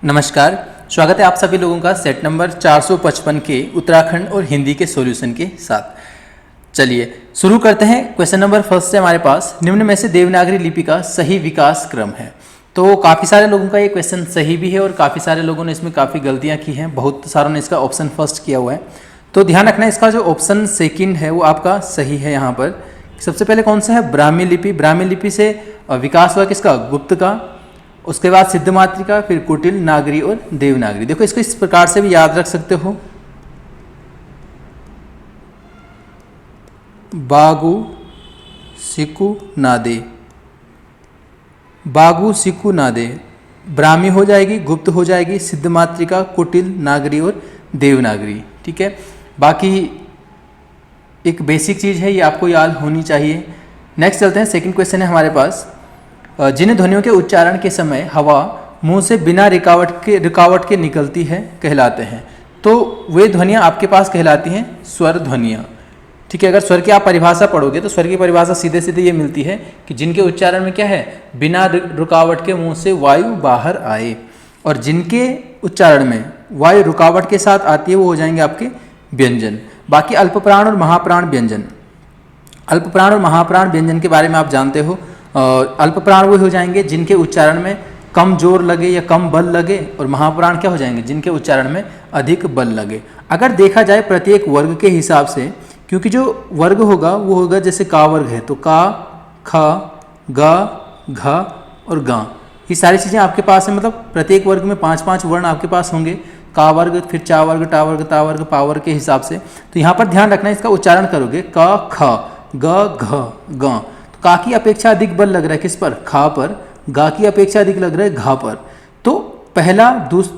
नमस्कार, स्वागत है आप सभी लोगों का सेट नंबर 455 के उत्तराखंड और हिंदी के सॉल्यूशन के साथ। चलिए शुरू करते हैं। क्वेश्चन नंबर फर्स्ट है हमारे पास, निम्न में से देवनागरी लिपि का सही विकास क्रम है। तो काफ़ी सारे लोगों का ये क्वेश्चन सही भी है और काफ़ी सारे लोगों ने इसमें काफ़ी गलतियाँ की हैं, बहुत सारों ने इसका ऑप्शन फर्स्ट किया हुआ है। तो ध्यान रखना, इसका जो ऑप्शन सेकंड है वो आपका सही है। यहाँ पर सबसे पहले कौन सा है, ब्राह्मी लिपि। ब्राह्मी लिपि से विकास हुआ किसका, गुप्त का, उसके बाद सिद्ध मातृका, फिर कुटिल, नागरी और देवनागरी। देखो इसको इस प्रकार से भी याद रख सकते हो, बागु सिकु नादे, बागु सिकु नादे। ब्राह्मी हो जाएगी, गुप्त हो जाएगी, सिद्ध मातृका, कुटिल, नागरी और देवनागरी। ठीक है, बाकी एक बेसिक चीज़ है, ये आपको याद होनी चाहिए। नेक्स्ट चलते हैं, सेकंड क्वेश्चन है हमारे पास, जिन ध्वनियों के उच्चारण के समय हवा मुंह से बिना रुकावट के निकलती है कहलाते हैं। तो वे ध्वनियाँ आपके पास कहलाती हैं स्वर ध्वनियाँ। ठीक है, अगर स्वर की आप परिभाषा पढ़ोगे तो स्वर की परिभाषा सीधे सीधे ये मिलती है कि जिनके उच्चारण में क्या है, बिना रुकावट के मुंह से वायु बाहर आए, और जिनके उच्चारण में वायु रुकावट के साथ आती है वो हो जाएंगे आपके व्यंजन। बाकी अल्पप्राण और महाप्राण व्यंजन, अल्पप्राण और महाप्राण व्यंजन के बारे में आप जानते हो। अल्पप्राण वो हो जाएंगे जिनके उच्चारण में कम जोर लगे या कम बल लगे, और महाप्राण क्या हो जाएंगे, जिनके उच्चारण में अधिक बल लगे। अगर देखा जाए प्रत्येक वर्ग के हिसाब से, क्योंकि जो वर्ग होगा वो होगा जैसे का वर्ग है तो का, ख, ग, घ और ग, ये सारी चीज़ें आपके पास है। मतलब प्रत्येक वर्ग में 5-5 वर्ण आपके पास होंगे, का वर्ग, फिर चा वर्ग, टा वर्ग, ता वर्ग, पा वर्ग के हिसाब से। तो यहाँ पर ध्यान रखना, इसका उच्चारण करोगे क, ख, ग, घ, ग। का की अपेक्षा अधिक बल लग रहा है किस पर, खा पर। गा की अपेक्षा अधिक लग रहा है घा पर। तो पहला,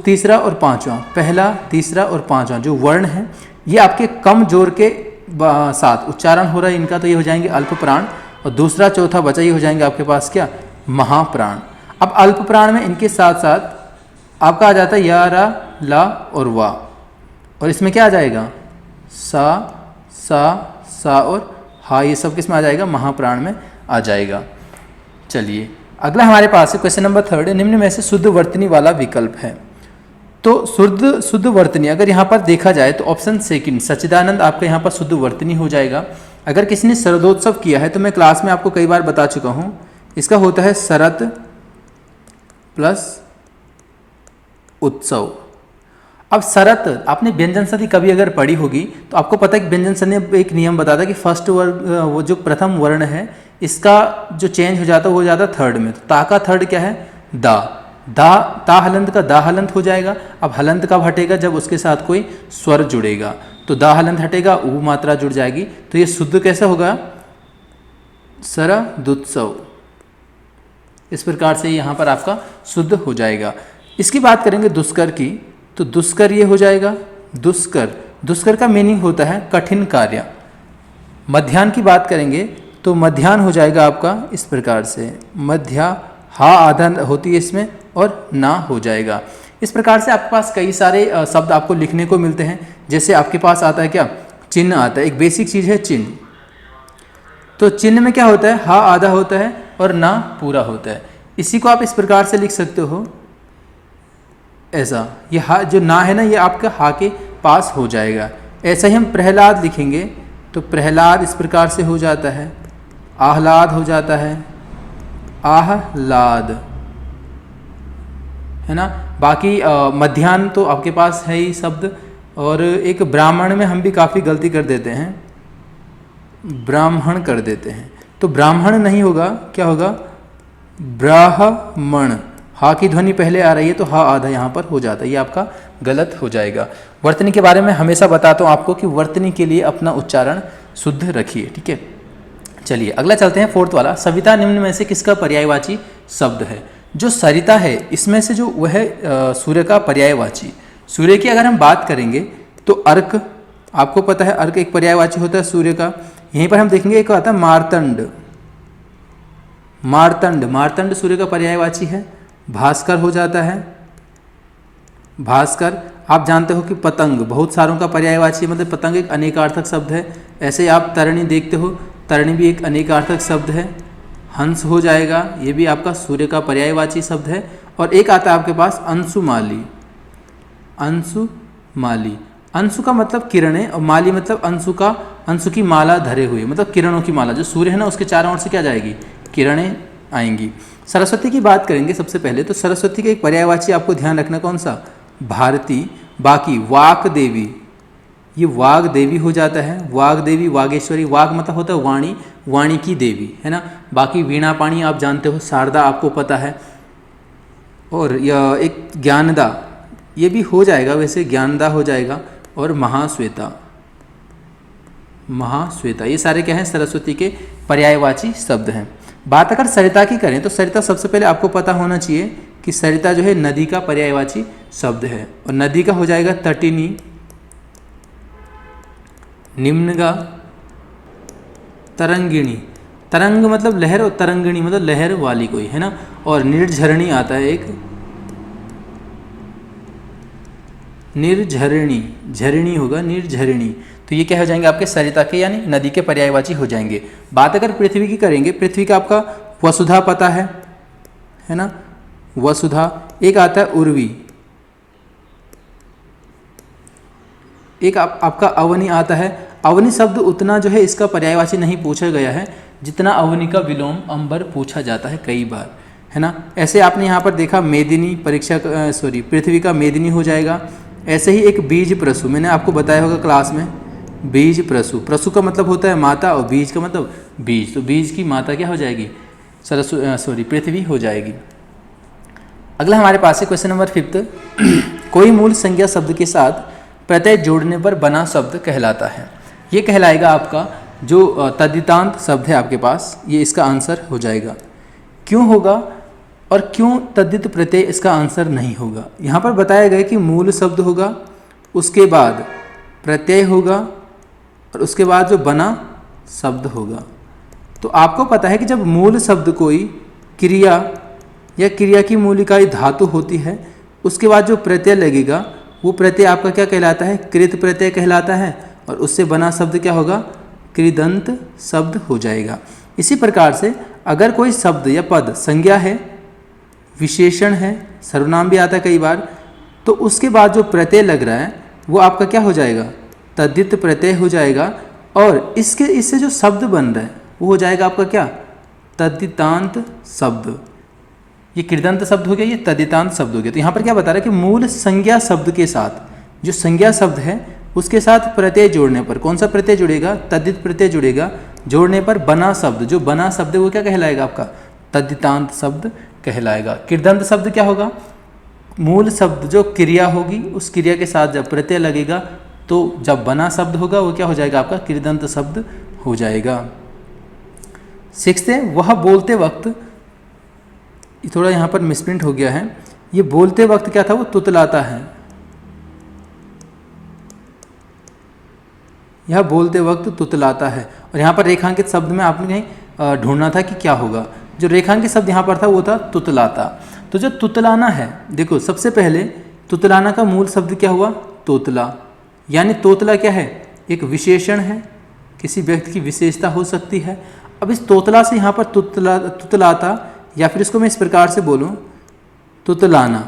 तीसरा और पांचवा, पहला, तीसरा और पांचवा जो वर्ण है ये आपके कम जोर के साथ उच्चारण हो रहा है इनका, तो ये हो जाएंगे अल्प प्राण, और दूसरा चौथा बचा ये हो जाएंगे आपके पास क्या, महाप्राण। अब अल्प प्राण में इनके साथ साथ आपका आ जाता है या, रा, ला और वा, और इसमें क्या आ जाएगा, सा, सा और हा, ये सब किसमें आ जाएगा, महाप्राण में आ जाएगा। चलिए अगला हमारे पास है क्वेश्चन नंबर थर्ड, निम्न में से शुद्ध वर्तनी वाला विकल्प है। तो शुद्ध वर्तनी अगर यहाँ पर देखा जाए तो ऑप्शन सेकंड सच्चिदानंद आपका यहाँ पर शुद्ध वर्तनी हो जाएगा। अगर किसी ने शरदोत्सव किया है तो मैं क्लास में आपको कई बार बता चुका हूँ, इसका होता है शरद प्लस उत्सव। अब शरत आपने व्यंजन संधि कभी अगर पढ़ी होगी तो आपको पता है कि व्यंजन संधि एक नियम बताता है कि फर्स्ट वर्ग, वो जो प्रथम वर्ण है इसका जो चेंज हो जाता है वो हो जाता है थर्ड में। तो ता का थर्ड क्या है, दा, दा, ता हलंत का दा हलंत हो जाएगा। अब हलंत कब हटेगा, जब उसके साथ कोई स्वर जुड़ेगा, तो दा हलंत हटेगा, ऊ मात्रा जुड़ जाएगी। तो ये शुद्ध कैसा होगा, शरदोत्सव। इस प्रकार से यहाँ पर आपका शुद्ध हो जाएगा। इसकी बात करेंगे दुष्कर की, तो दुष्कर ये हो जाएगा दुष्कर। दुष्कर का मीनिंग होता है कठिन कार्य। मध्याह्न की बात करेंगे तो मध्याह्न हो जाएगा आपका इस प्रकार से, मध्या, हा आधा होती है इसमें और ना हो जाएगा। इस प्रकार से आपके पास कई सारे शब्द आपको लिखने को मिलते हैं। जैसे आपके पास आता है क्या, चिन्ह आता है, एक बेसिक चीज़ है चिन्ह। तो चिन्ह में क्या होता है, हा आधा होता है और ना पूरा होता है। इसी को आप इस प्रकार से लिख सकते हो ऐसा, ये हा जो ना है ना ये आपका हा के पास हो जाएगा। ऐसा ही हम प्रहलाद लिखेंगे तो प्रहलाद इस प्रकार से हो जाता है, आह्लाद हो जाता है, आह्लाद, है ना। बाकी मध्याह्न तो आपके पास है ही शब्द। और एक ब्राह्मण में हम भी काफ़ी गलती कर देते हैं, ब्राह्मण कर देते हैं, तो ब्राह्मण नहीं होगा, क्या होगा, ब्राह्मण। हा की ध्वनि पहले आ रही है तो हा आधा यहाँ पर हो जाता है, ये आपका गलत हो जाएगा। वर्तनी के बारे में हमेशा बताता हूँ आपको कि वर्तनी के लिए अपना उच्चारण शुद्ध रखिए, ठीक है। चलिए अगला चलते हैं फोर्थ वाला, सविता निम्न में से किसका पर्यायवाची शब्द है। जो सरिता है इसमें से जो वह है सूर्य का पर्यायवाची। सूर्य की अगर हम बात करेंगे तो अर्क, आपको पता है अर्क एक पर्यायवाची होता है सूर्य का। यहीं पर हम देखेंगे एक आता है मार्तंड, मार्तंड, मार्तंड सूर्य का पर्यायवाची है। भास्कर हो जाता है, भास्कर। आप जानते हो कि पतंग बहुत सारों का पर्यायवाची, मतलब पतंग एक अनेकार्थक शब्द है। ऐसे आप तरणी देखते हो, तरणी भी एक अनेकार्थक शब्द है। हंस हो जाएगा, ये भी आपका सूर्य का पर्यायवाची शब्द है। और एक आता है आपके पास अंशुमाली। अंशुमाली, अंशु का मतलब किरणें और माली मतलब अंशु की माला धरे हुए, मतलब किरणों की माला। जो सूर्य है ना उसके चारों ओर से क्या जाएगी, किरणें आएंगी। सरस्वती की बात करेंगे सबसे पहले, तो सरस्वती का एक पर्यायवाची आपको ध्यान रखना कौन सा, भारती। बाकी वाक देवी, ये वाग देवी हो जाता है, वाग देवी, वागेश्वरी। वाग मतलब होता है वाणी, वाणी की देवी, है ना। बाकी वीणा पाणी आप जानते हो, शारदा आपको पता है। और यह एक ज्ञानदा, ये भी हो जाएगा वैसे, ज्ञानदा हो जाएगा। और महाश्वेता, महाश्वेता, ये सारे क्या हैं, सरस्वती के पर्यायवाची शब्द हैं। बात अगर सरिता की करें तो सरिता सबसे पहले आपको पता होना चाहिए कि सरिता जो है नदी का पर्यायवाची शब्द है। और नदी का हो जाएगा तटिनी, निम्नगा, तरंगिणी। तरंग मतलब लहर और तरंगिणी मतलब लहर वाली कोई, है ना। और निर्झरणी आता है एक, निर्झरणी, झरणी होगा, निर्झरणी। तो ये क्या हो जाएंगे आपके सरिता के यानी नदी के पर्यायवाची हो जाएंगे। बात अगर पृथ्वी की करेंगे, पृथ्वी का आपका वसुधा पता है ना, वसुधा। एक आता है उर्वी, एक आपका अवनी आता है। अवनी शब्द उतना जो है इसका पर्यायवाची नहीं पूछा गया है जितना अवनी का विलोम अंबर पूछा जाता है कई बार, है ना। ऐसे आपने यहाँ पर देखा मेदिनी, पृथ्वी का मेदिनी हो जाएगा। ऐसे ही एक बीज प्रसु, मैंने आपको बताया होगा क्लास में, बीज प्रसु। प्रसु का मतलब होता है माता और बीज का मतलब बीज, तो बीज की माता क्या हो जाएगी, पृथ्वी हो जाएगी। अगला हमारे पास है क्वेश्चन नंबर 5। कोई मूल संज्ञा शब्द के साथ प्रत्यय जोड़ने पर बना शब्द कहलाता है। ये कहलाएगा आपका जो तद्धितांत शब्द है आपके पास, ये इसका आंसर हो जाएगा। क्यों होगा और क्यों तद्धित प्रत्यय इसका आंसर नहीं होगा। यहाँ पर बताया गया कि मूल शब्द होगा, उसके बाद प्रत्यय होगा और उसके बाद जो बना शब्द होगा। तो आपको पता है कि जब मूल शब्द कोई क्रिया या क्रिया की मूल इकाई धातु होती है, उसके बाद जो प्रत्यय लगेगा वो प्रत्यय आपका क्या कहलाता है, कृत प्रत्यय कहलाता है। और उससे बना शब्द क्या होगा, कृदंत शब्द हो जाएगा। इसी प्रकार से अगर कोई शब्द या पद संज्ञा है, विशेषण है, सर्वनाम भी आता है कई बार, तो उसके बाद जो प्रत्यय लग रहा है वो आपका क्या हो जाएगा, तद्धित प्रत्यय हो जाएगा। और इससे जो शब्द बन रहा है वो हो जाएगा आपका क्या, तद्धितांत शब्द। ये कृदंत शब्द हो गया, ये तद्धितांत शब्द हो गया। तो यहाँ पर क्या बता रहा है कि मूल संज्ञा शब्द के साथ, जो संज्ञा शब्द है उसके साथ प्रत्यय जोड़ने पर, कौन सा प्रत्यय जुड़ेगा, तद्धित प्रत्यय जुड़ेगा। जोड़ने पर बना शब्द, जो बना शब्द है वो क्या कहलाएगा आपका, तद्धितांत शब्द कहलाएगा। कृदंत शब्द क्या होगा, मूल शब्द जो क्रिया होगी उस क्रिया के साथ जब प्रत्यय लगेगा तो जब बना शब्द होगा वो क्या हो जाएगा आपका, कृदंत शब्द हो जाएगा। 6 है, वह बोलते वक्त, थोड़ा यहाँ पर मिसप्रिंट हो गया है, ये बोलते वक्त क्या था, वो तुतलाता है। यह बोलते वक्त तुतलाता है। और यहाँ पर रेखांकित शब्द में आपने कहीं ढूंढना था कि क्या होगा। जो रेखांकित शब्द यहाँ पर था वो था तुतलाता। तो जो तुतलाना है, देखो सबसे पहले तुतलाना का मूल शब्द क्या हुआ, तोतला। यानी तोतला क्या है, एक विशेषण है, किसी व्यक्ति की विशेषता हो सकती है। अब इस तोतला से यहाँ पर तुतलाता, या फिर इसको मैं इस प्रकार से बोलूँ, तुतलाना।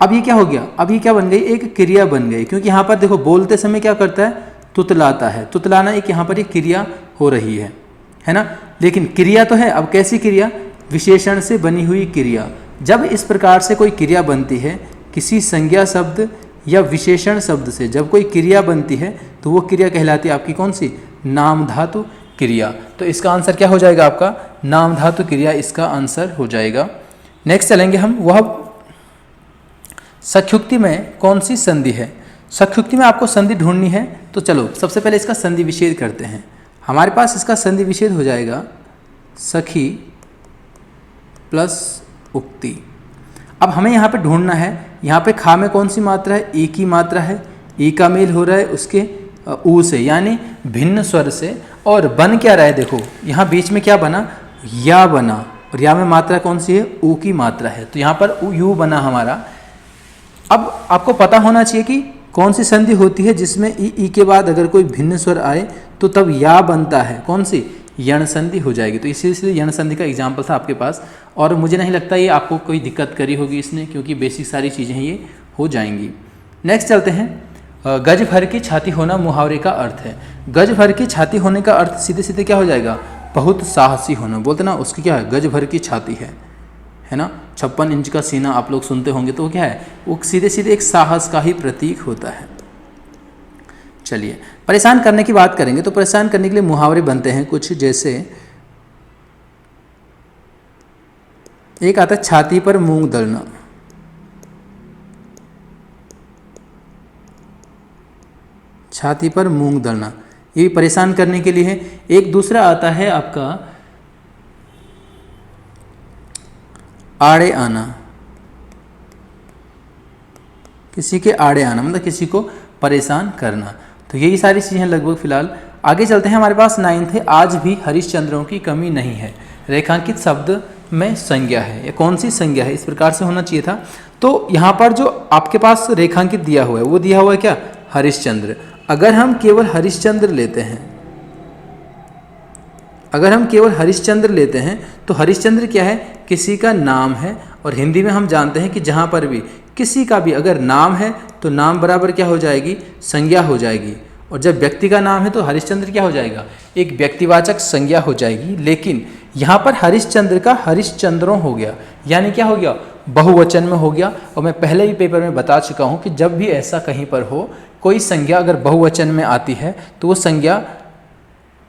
अब ये क्या हो गया, अब ये क्या बन गई, एक क्रिया बन गई। क्योंकि यहाँ पर देखो बोलते समय क्या करता है, तुतलाता है। तुतलाना एक यहाँ पर एक क्रिया हो रही है ना। लेकिन क्रिया तो है, अब कैसी क्रिया, विशेषण से बनी हुई क्रिया। जब इस प्रकार से कोई क्रिया बनती है, किसी संज्ञा शब्द या विशेषण शब्द से जब कोई क्रिया बनती है तो वो क्रिया कहलाती है आपकी कौन सी, नाम धातु क्रिया। तो इसका आंसर क्या हो जाएगा आपका, नाम धातु क्रिया इसका आंसर हो जाएगा। नेक्स्ट चलेंगे हम, वह सख्युक्ति में कौन सी संधि है। सख्युक्ति में आपको संधि ढूंढनी है, तो चलो सबसे पहले इसका संधि विच्छेद करते हैं। हमारे पास इसका संधि विच्छेद हो जाएगा सखी प्लस उक्ति। अब हमें यहाँ पे ढूंढना है, यहाँ पे खा में कौन सी मात्रा है, ई की मात्रा है। ई का मेल हो रहा है उसके ऊ से, यानी भिन्न स्वर से। और बन क्या रहा है, देखो यहाँ बीच में क्या बना, या बना। और या में मात्रा कौन सी है, ऊ की मात्रा है। तो यहाँ पर यू बना हमारा। अब आपको पता होना चाहिए कि कौन सी संधि होती है जिसमें ई के बाद अगर कोई भिन्न स्वर आए तो तब या बनता है, कौन सी, यण संधि हो जाएगी। तो इसीलिए यण संधि का एग्जाम्पल था आपके पास, और मुझे नहीं लगता ये आपको कोई दिक्कत करी होगी इसने, क्योंकि बेसिक सारी चीज़ें हैं ये हो जाएंगी। नेक्स्ट चलते हैं, गज भर की छाती होना मुहावरे का अर्थ है। गज भर की छाती होने का अर्थ सीधे सीधे क्या हो जाएगा, बहुत साहसी होना। बोलते ना उसकी क्या है, गज भर की छाती है ना, 56 इंच का सीना आप लोग सुनते होंगे, तो वो क्या है, वो सीधे सीधे एक साहस का ही प्रतीक होता है। चलिए, परेशान करने की बात करेंगे तो परेशान करने के लिए मुहावरे बनते हैं कुछ, जैसे एक आता है छाती पर मूंग दलना, छाती पर मूंग दलना, ये परेशान करने के लिए है। एक दूसरा आता है आपका आड़े आना, किसी के आड़े आना मतलब किसी को परेशान करना। तो यही सारी चीज़ें लगभग फिलहाल। आगे चलते हैं, हमारे पास 9th है, आज भी हरिश्चंद्रों की कमी नहीं है। रेखांकित शब्द में संज्ञा है, या कौन सी संज्ञा है, इस प्रकार से होना चाहिए था। तो यहाँ पर जो आपके पास रेखांकित दिया हुआ है वो दिया हुआ है क्या, हरिश्चंद्र। अगर हम केवल हरिश्चंद्र लेते हैं, अगर हम केवल हरिश्चंद्र लेते हैं तो हरिश्चंद्र क्या है, किसी का नाम है। और हिंदी में हम जानते हैं कि जहाँ पर भी किसी का भी अगर नाम है तो नाम बराबर क्या हो जाएगी, संज्ञा हो जाएगी। और जब व्यक्ति का नाम है तो हरिश्चंद्र क्या हो जाएगा, एक व्यक्तिवाचक संज्ञा हो जाएगी। लेकिन यहाँ पर हरिश्चंद्र का हरिश्चंद्रों हो गया, यानी क्या हो गया, बहुवचन में हो गया। और मैं पहले ही पेपर में बता चुका हूँ कि जब भी ऐसा कहीं पर हो, कोई संज्ञा अगर बहुवचन में आती है तो वो संज्ञा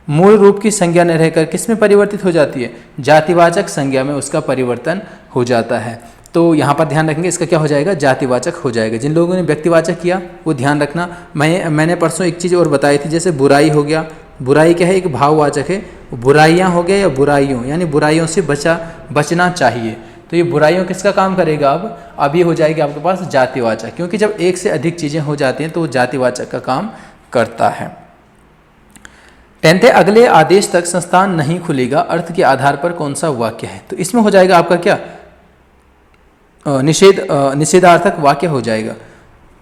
मूल रूप की संज्ञा न रहकर किस में परिवर्तित हो जाती है, जातिवाचक संज्ञा में उसका परिवर्तन हो जाता है। तो यहाँ पर ध्यान रखेंगे, इसका क्या हो जाएगा, जातिवाचक हो जाएगा। जिन लोगों ने व्यक्तिवाचक किया वो ध्यान रखना। मैंने परसों एक चीज़ और बताई थी, जैसे बुराई हो गया, बुराई क्या है, एक भाववाचक है। बुराइयाँ हो गया या बुराइयों, यानी बुराइयों से बचना चाहिए। तो ये बुराइयों किसका काम करेगा, अब ये हो जाएगी आपके पास जातिवाचक, क्योंकि जब एक से अधिक चीज़ें हो जाती हैं तो वो जातिवाचक का काम करता है। 10th, अगले आदेश तक संस्थान नहीं खुलेगा, अर्थ के आधार पर कौन सा वाक्य है। तो इसमें हो जाएगा आपका क्या, निषेधार्थक वाक्य हो जाएगा।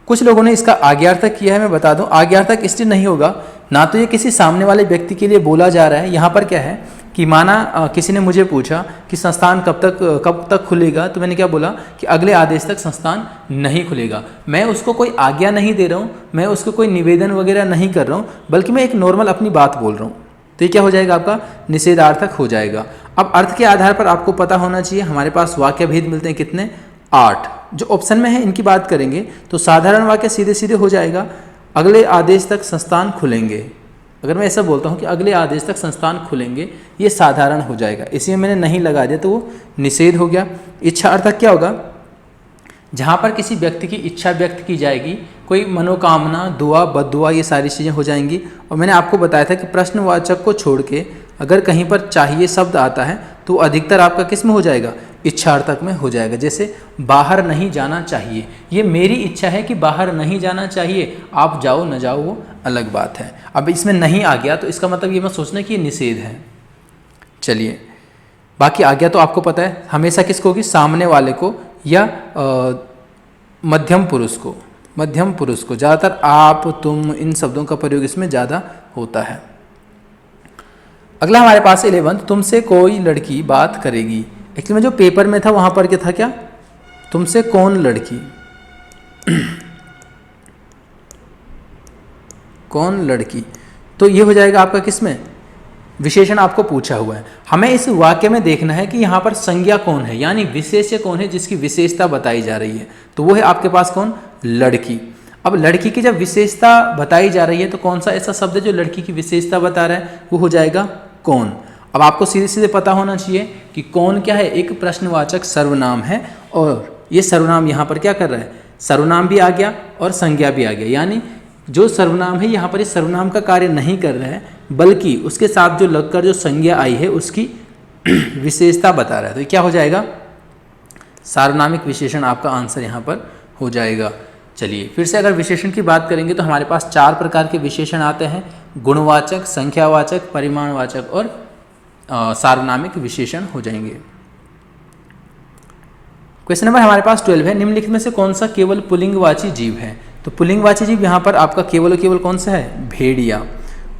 कुछ लोगों ने इसका आज्ञार्थक किया है, मैं बता दूं आज्ञार्थक इसलिए नहीं होगा, ना तो ये किसी सामने वाले व्यक्ति के लिए बोला जा रहा है। यहाँ पर क्या है कि माना किसी ने मुझे पूछा कि संस्थान कब तक खुलेगा, तो मैंने क्या बोला कि अगले आदेश तक संस्थान नहीं खुलेगा। मैं उसको कोई आज्ञा नहीं दे रहा हूँ, मैं उसको कोई निवेदन वगैरह नहीं कर रहा हूँ, बल्कि मैं एक नॉर्मल अपनी बात बोल रहा हूँ। तो ये क्या हो जाएगा, आपका निषेधार्थक हो जाएगा। अब अर्थ के आधार पर आपको पता होना चाहिए, हमारे पास वाक्य भेद मिलते हैं कितने, 8। जो ऑप्शन में है इनकी बात करेंगे तो साधारण वाक्य सीधे सीधे हो जाएगा, अगले आदेश तक संस्थान खुलेंगे। अगर मैं ऐसा बोलता हूँ कि अगले आदेश तक संस्थान खुलेंगे, ये साधारण हो जाएगा। इसी में मैंने नहीं लगा दिया तो वो निषेध हो गया। इच्छा अर्थक क्या होगा, जहाँ पर किसी व्यक्ति की इच्छा व्यक्त की जाएगी, कोई मनोकामना, दुआ, बद्दुआ, ये सारी चीज़ें हो जाएंगी। और मैंने आपको बताया था कि प्रश्नवाचक को छोड़ के अगर कहीं पर चाहिए शब्द आता है तो अधिकतर आपका किस में हो जाएगा, इच्छार्थक में हो जाएगा। जैसे बाहर नहीं जाना चाहिए, ये मेरी इच्छा है कि बाहर नहीं जाना चाहिए, आप जाओ न जाओ वो अलग बात है। अब इसमें नहीं आ गया तो इसका मतलब ये मत सोचना कि ये निषेध है। चलिए, बाकी आज्ञा तो आपको पता है हमेशा किसको होगी, सामने वाले को या मध्यम पुरुष को। मध्यम पुरुष को ज़्यादातर आप, तुम, इन शब्दों का प्रयोग इसमें ज़्यादा होता है। अगला हमारे पास 11, तुमसे कोई लड़की बात करेगी। एक्चुअली में जो पेपर में था वहाँ पर क्या था, क्या तुमसे कौन लड़की, कौन लड़की, तो ये हो जाएगा आपका किसमें, विशेषण आपको पूछा हुआ है। हमें इस वाक्य में देखना है कि यहाँ पर संज्ञा कौन है, यानी विशेष्य कौन है जिसकी विशेषता बताई जा रही है। तो वो है आपके पास कौन, लड़की। अब लड़की की जब विशेषता बताई जा रही है तो कौन सा ऐसा शब्द है जो लड़की की विशेषता बता रहा है, वो हो जाएगा कौन। अब आपको सीधे सीधे पता होना चाहिए कि कौन क्या है, एक प्रश्नवाचक सर्वनाम है। और ये सर्वनाम यहाँ पर क्या कर रहा है, सर्वनाम भी आ गया और संज्ञा भी आ गया। यानी जो सर्वनाम है यहाँ पर इस सर्वनाम का कार्य नहीं कर रहा है, बल्कि उसके साथ जो लगकर जो संज्ञा आई है उसकी विशेषता बता रहा है। तो ये क्या हो जाएगा, सार्वनामिक विशेषण आपका आंसर यहाँ पर हो जाएगा। चलिए फिर से अगर विशेषण की बात करेंगे तो हमारे पास 4 प्रकार के विशेषण आते हैं, गुणवाचक, संख्यावाचक, परिमाणवाचक और सार्वनामिक विशेषण हो जाएंगे। क्वेश्चन नंबर हमारे पास 12 है, निम्नलिखित में से कौन सा केवल पुल्लिंगवाची जीव है। तो पुल्लिंगवाची जीव यहाँ पर आपका केवल और केवल कौन सा है, भेड़िया।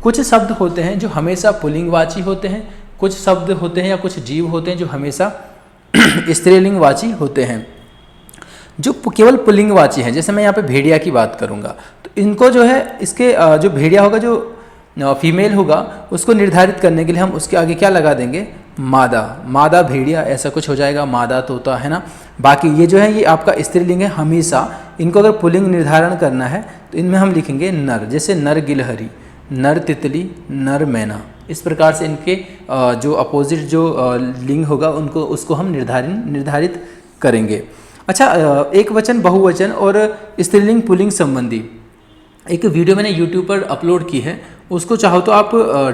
कुछ शब्द होते हैं जो हमेशा पुल्लिंगवाची होते हैं, कुछ शब्द होते हैं या कुछ जीव होते हैं जो हमेशा स्त्रीलिंगवाची होते हैं। जो केवल पुल्लिंगवाची हैं, जैसे मैं यहाँ पे भेड़िया की बात करूँगा, तो इनको जो है इसके जो भेड़िया होगा, जो फीमेल होगा, उसको निर्धारित करने के लिए हम उसके आगे क्या लगा देंगे, मादा। मादा भेड़िया ऐसा कुछ हो जाएगा, मादा तोता, है ना। बाकी ये जो है ये आपका स्त्रीलिंग है हमेशा। इनको अगर पुल्लिंग निर्धारण करना है तो इनमें हम लिखेंगे नर, जैसे नर गिलहरी, नर तितली, नर मैना। इस प्रकार से इनके जो अपोजिट जो लिंग होगा उनको उसको हम निर्धारित करेंगे। अच्छा, एक वचन, बहुवचन और स्त्रीलिंग पुल्लिंग संबंधी एक वीडियो मैंने YouTube पर अपलोड की है, उसको चाहो तो आप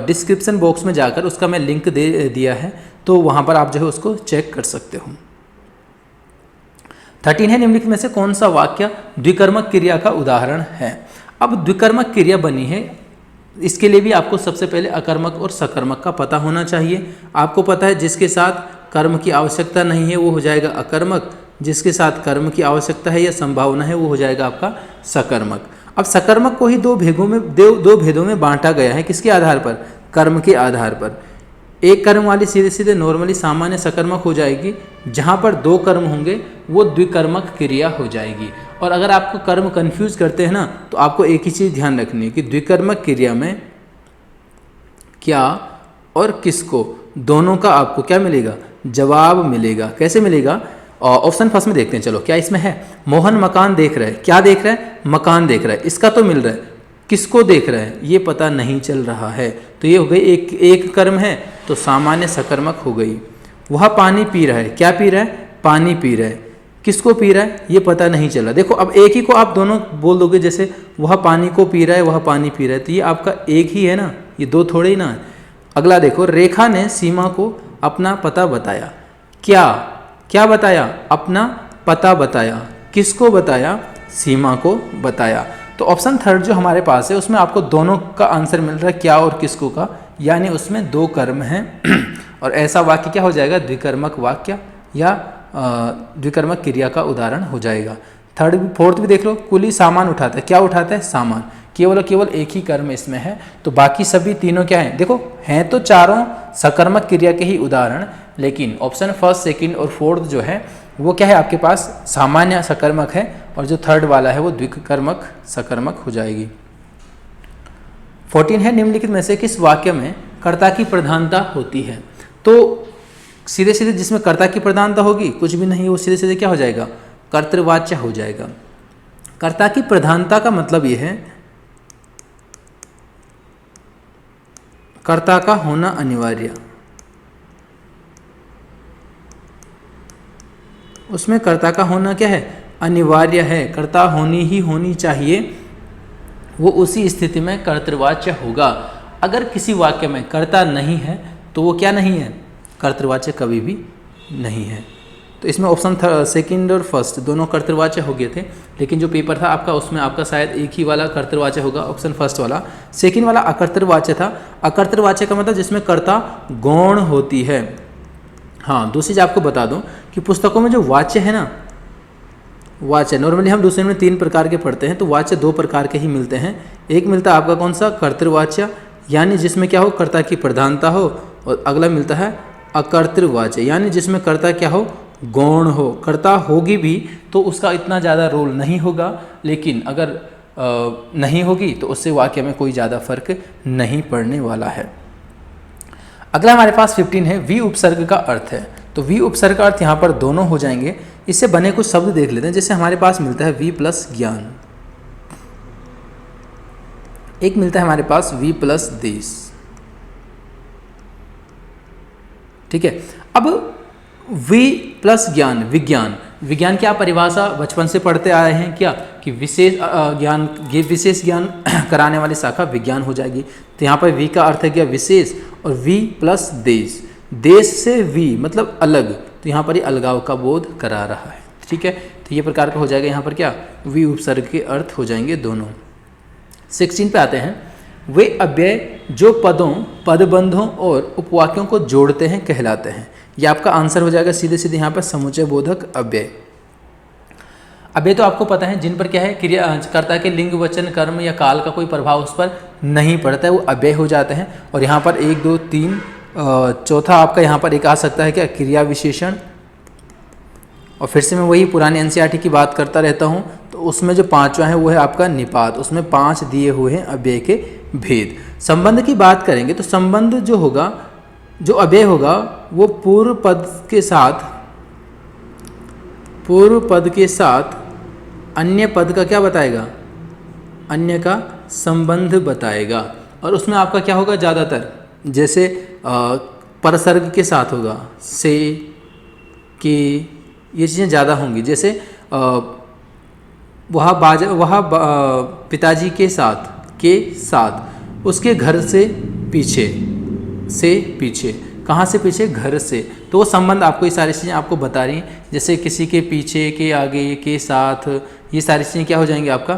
डिस्क्रिप्शन बॉक्स में जाकर उसका मैं लिंक दे दिया है, तो वहाँ पर आप जो है उसको चेक कर सकते हो। 13 है, निम्नलिखित में से कौन सा वाक्य द्विकर्मक क्रिया का उदाहरण है। अब द्विकर्मक क्रिया बनी है, इसके लिए भी आपको सबसे पहले अकर्मक और सकर्मक का पता होना चाहिए। आपको पता है जिसके साथ कर्म की आवश्यकता नहीं है वो हो जाएगा अकर्मक, जिसके साथ कर्म की आवश्यकता है या संभावना है वो हो जाएगा आपका सकर्मक। अब सकर्मक को ही दो भेदों में बांटा गया है। किसके आधार पर, कर्म के आधार पर। एक कर्म वाली सीधे सीधे नॉर्मली सामान्य सकर्मक हो जाएगी, जहाँ पर दो कर्म होंगे वो द्विकर्मक क्रिया हो जाएगी। और अगर आपको कर्म कंफ्यूज करते हैं ना, तो आपको एक ही चीज़ ध्यान रखनी है कि द्विकर्मक क्रिया में क्या और किसको, दोनों का आपको क्या मिलेगा, जवाब मिलेगा। कैसे मिलेगा, ऑप्शन फर्स्ट में देखते हैं। चलो, क्या इसमें है, मोहन मकान देख रहा है। क्या देख रहा है, मकान देख रहा है। इसका तो मिल रहा है, किसको देख रहा है ये पता नहीं चल रहा है, तो ये हो गई एक कर्म है, तो सामान्य सकर्मक हो गई। वह पानी पी रहा है। क्या पी रहा है, पानी पी रहा है। किसको पी रहा है ये पता नहीं चला। देखो, अब एक ही को आप दोनों बोल दोगे, जैसे वह पानी को पी रहा है, वह पानी पी रहा है, तो ये आपका एक ही है ना, ये दो थोड़े ही ना है। अगला देखो, रेखा ने सीमा को अपना पता बताया। क्या बताया, अपना पता बताया। किसको बताया, सीमा को बताया। तो ऑप्शन थर्ड जो हमारे पास है उसमें आपको दोनों का आंसर मिल रहा है, क्या और किसको का, यानी उसमें दो कर्म हैं और ऐसा वाक्य क्या हो जाएगा, द्विकर्मक वाक्य या द्विकर्मक क्रिया का उदाहरण हो जाएगा। फोर्थ भी देख लो, कुली सामान उठाता है। क्या उठाता है, सामान। केवल एक ही कर्म इसमें है, तो बाकी सभी तीनों क्या हैं, देखो हैं तो चारों सकर्मक क्रिया के ही उदाहरण, लेकिन ऑप्शन फर्स्ट, सेकंड और फोर्थ जो है वो क्या है आपके पास, सामान्य सकर्मक है, और जो थर्ड वाला है वो द्विकर्मक सकर्मक हो जाएगी। 14 है, निम्नलिखित में से किस वाक्य में कर्ता की प्रधानता होती है। तो सीधे सीधे जिसमें कर्ता की प्रधानता होगी कुछ भी नहीं, वो सीधे सीधे क्या हो जाएगा, कर्तृवाच्य हो जाएगा। कर्ता की प्रधानता का मतलब ये है कर्ता का होना अनिवार्य। उसमें कर्ता का होना क्या है, अनिवार्य है, कर्ता होनी चाहिए, वो उसी स्थिति में कर्तृवाच्य होगा। अगर किसी वाक्य में कर्ता नहीं है तो वो क्या नहीं है, कर्तृवाच्य कभी भी नहीं है। तो इसमें ऑप्शन सेकंड और फर्स्ट दोनों कर्तृवाच्य हो गए थे, लेकिन जो पेपर था आपका उसमें आपका शायद एक ही वाला कर्तृवाच्य होगा, ऑप्शन फर्स्ट वाला। सेकंड वाला अकर्तृवाच्य था। अकर्तृवाच्य का मतलब जिसमें कर्ता गौण होती है। हाँ, दूसरी चीज आपको बता दूं कि पुस्तकों में जो वाच्य है ना, वाच्य नॉर्मली हम दूसरे में 3 प्रकार के पढ़ते हैं, तो वाच्य 2 प्रकार के ही मिलते हैं। एक मिलता है आपका कौन सा, कर्तृवाच्य, यानी जिसमें क्या हो, कर्ता की प्रधानता हो, और अगला मिलता है अकर्तृवाच्य, यानी जिसमें कर्ता क्या हो, गौण हो। कर्ता होगी भी तो उसका इतना ज़्यादा रोल नहीं होगा, लेकिन अगर नहीं होगी तो उससे वाक्य में कोई ज़्यादा फर्क नहीं पड़ने वाला है। अगला हमारे पास 15 है, वी उपसर्ग का अर्थ है। तो वी उपसर्ग का अर्थ यहाँ पर दोनों हो जाएंगे। इससे बने कुछ शब्द देख लेते हैं। जैसे हमारे पास मिलता है वी प्लस ज्ञान, एक मिलता है हमारे पास वी प्लस देश। ठीक है, अब वी प्लस ज्ञान, विज्ञान। विज्ञान की आप परिभाषा बचपन से पढ़ते आए हैं क्या, कि विशेष ज्ञान, ये विशेष ज्ञान कराने वाली शाखा विज्ञान हो जाएगी। तो यहाँ पर वी का अर्थ है क्या, विशेष, और वी प्लस देश, देश से वी मतलब अलग, तो यहाँ पर ये अलगाव का बोध करा रहा है। ठीक है, तो ये प्रकार का हो जाएगा यहाँ पर क्या, वी उपसर्ग के अर्थ हो जाएंगे दोनों। 16 पे आते हैं, वे अव्यय जो पदों, पदबंधों और उपवाक्यों को जोड़ते हैं कहलाते हैं। ये आपका आंसर हो जाएगा सीधे सीधे यहाँ पर समुच्चय बोधक अव्यय। अव्यय तो आपको पता है जिन पर क्या है क्रिया कर्ता के लिंग वचन कर्म या काल का कोई प्रभाव उस पर नहीं पड़ता है, वो अव्यय हो जाते हैं। और यहाँ पर 1 2 3 चौथा आपका यहाँ पर एक आ सकता है क्या, क्रिया विशेषण। और फिर से मैं वही पुरानी एनसीईआरटी की बात करता रहता हूँ, तो उसमें जो 5वां है वो है आपका निपात। उसमें 5 दिए हुए हैं अव्यय के भेद। संबंध की बात करेंगे तो संबंध जो होगा, जो अव्यय होगा वो पूर्व पद के साथ अन्य पद का क्या बताएगा, अन्य का संबंध बताएगा। और उसमें आपका क्या होगा ज़्यादातर, जैसे परसर्ग के साथ होगा, से, के, ये चीज़ें ज़्यादा होंगी। जैसे वह पिताजी के साथ, उसके घर से पीछे, कहाँ से पीछे, घर से। तो वो संबंध आपको ये सारी चीज़ें आपको बता रही हैं। जैसे किसी के पीछे, के आगे, के साथ, ये सारी चीज़ें क्या हो जाएंगी आपका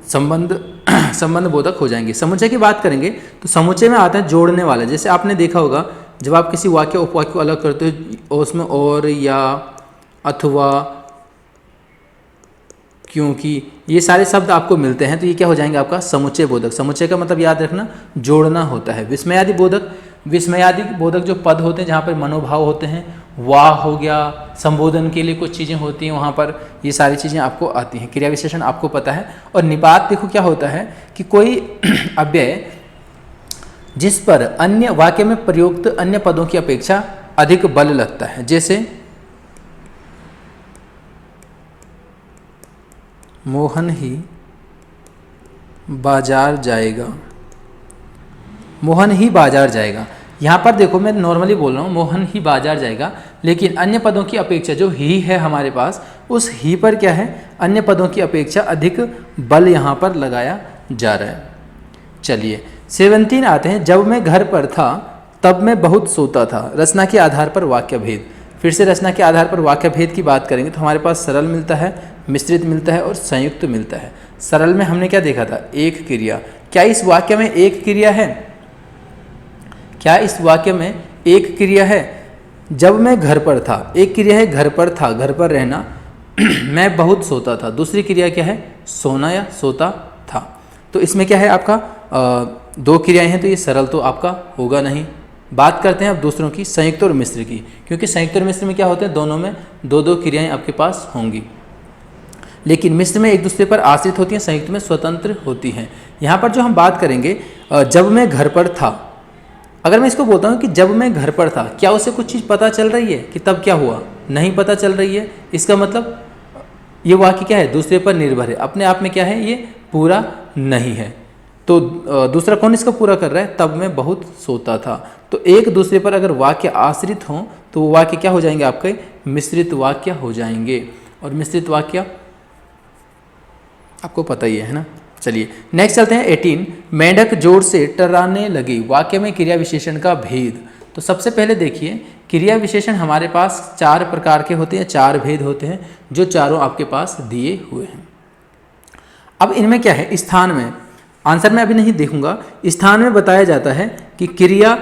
संबंध बोधक हो जाएंगे। समुच्चय की बात करेंगे तो समुच्चय में आता है जोड़ने वाला। जैसे आपने देखा होगा जब आप किसी वाक्य उपवाक्य को अलग करते हो, उसमें और, या, अथवा, क्योंकि, ये सारे शब्द आपको मिलते हैं, तो ये क्या हो जाएंगे आपका समुच्चय बोधक। समुच्चय का मतलब याद रखना जोड़ना होता है। विस्मयादि बोधक जो पद होते हैं जहाँ पर मनोभाव होते हैं, वाह हो गया, संबोधन के लिए कुछ चीज़ें होती हैं, वहाँ पर ये सारी चीज़ें आपको आती हैं। क्रिया विशेषण आपको पता है। और निपात देखो क्या होता है कि कोई अव्यय जिस पर अन्य वाक्य में प्रयुक्त अन्य पदों की अपेक्षा अधिक बल लगता है। जैसे मोहन ही बाजार जाएगा। यहाँ पर देखो मैं नॉर्मली बोल रहा हूँ मोहन ही बाजार जाएगा, लेकिन अन्य पदों की अपेक्षा जो ही है हमारे पास, उस ही पर क्या है, अन्य पदों की अपेक्षा अधिक बल यहाँ पर लगाया जा रहा है। चलिए 17 आते हैं। जब मैं घर पर था तब मैं बहुत सोता था। रचना के आधार पर वाक्य भेद। फिर से रचना के आधार पर वाक्य भेद की बात करेंगे तो हमारे पास सरल मिलता है, मिश्रित मिलता है और संयुक्त मिलता है। सरल में हमने क्या देखा था, एक क्रिया। क्या इस वाक्य में एक क्रिया है? जब मैं घर पर था, एक क्रिया है घर पर था, घर पर रहना। मैं बहुत सोता था, दूसरी क्रिया क्या है, सोना या सोता था। तो इसमें क्या है आपका 2 क्रियाएं हैं, तो ये सरल तो आपका होगा नहीं। बात करते हैं अब दूसरों की, संयुक्त और मिश्र की, क्योंकि संयुक्त और मिश्र में क्या होते हैं, दोनों में 2-2 क्रियाएं आपके पास होंगी, लेकिन मिश्र में एक दूसरे पर आश्रित होती हैं, संयुक्त में स्वतंत्र होती हैं। यहाँ पर जो हम बात करेंगे जब मैं घर पर था, अगर मैं इसको बोलता हूँ कि जब मैं घर पर था, क्या उसे कुछ चीज़ पता चल रही है कि तब क्या हुआ, नहीं पता चल रही है। इसका मतलब ये वाक्य क्या है, दूसरे पर निर्भर है, अपने आप में क्या है, ये पूरा नहीं है। तो दूसरा कौन इसका पूरा कर रहा है, तब मैं बहुत सोता था। तो एक दूसरे पर अगर वाक्य आश्रित हों तो वो वाक्य क्या हो जाएंगे, आपके मिश्रित वाक्य हो जाएंगे। और मिश्रित वाक्य आपको पता ही है ना। चलिए नेक्स्ट चलते हैं 18। मेंढक जोर से टर्राने लगी। वाक्य में क्रिया विशेषण का भेद। तो सबसे पहले देखिए, क्रिया विशेषण हमारे पास 4 प्रकार के होते हैं, 4 भेद होते हैं, जो चारों आपके पास दिए हुए हैं। अब इनमें क्या है, स्थान में, आंसर में अभी नहीं देखूंगा, स्थान में बताया जाता है कि क्रिया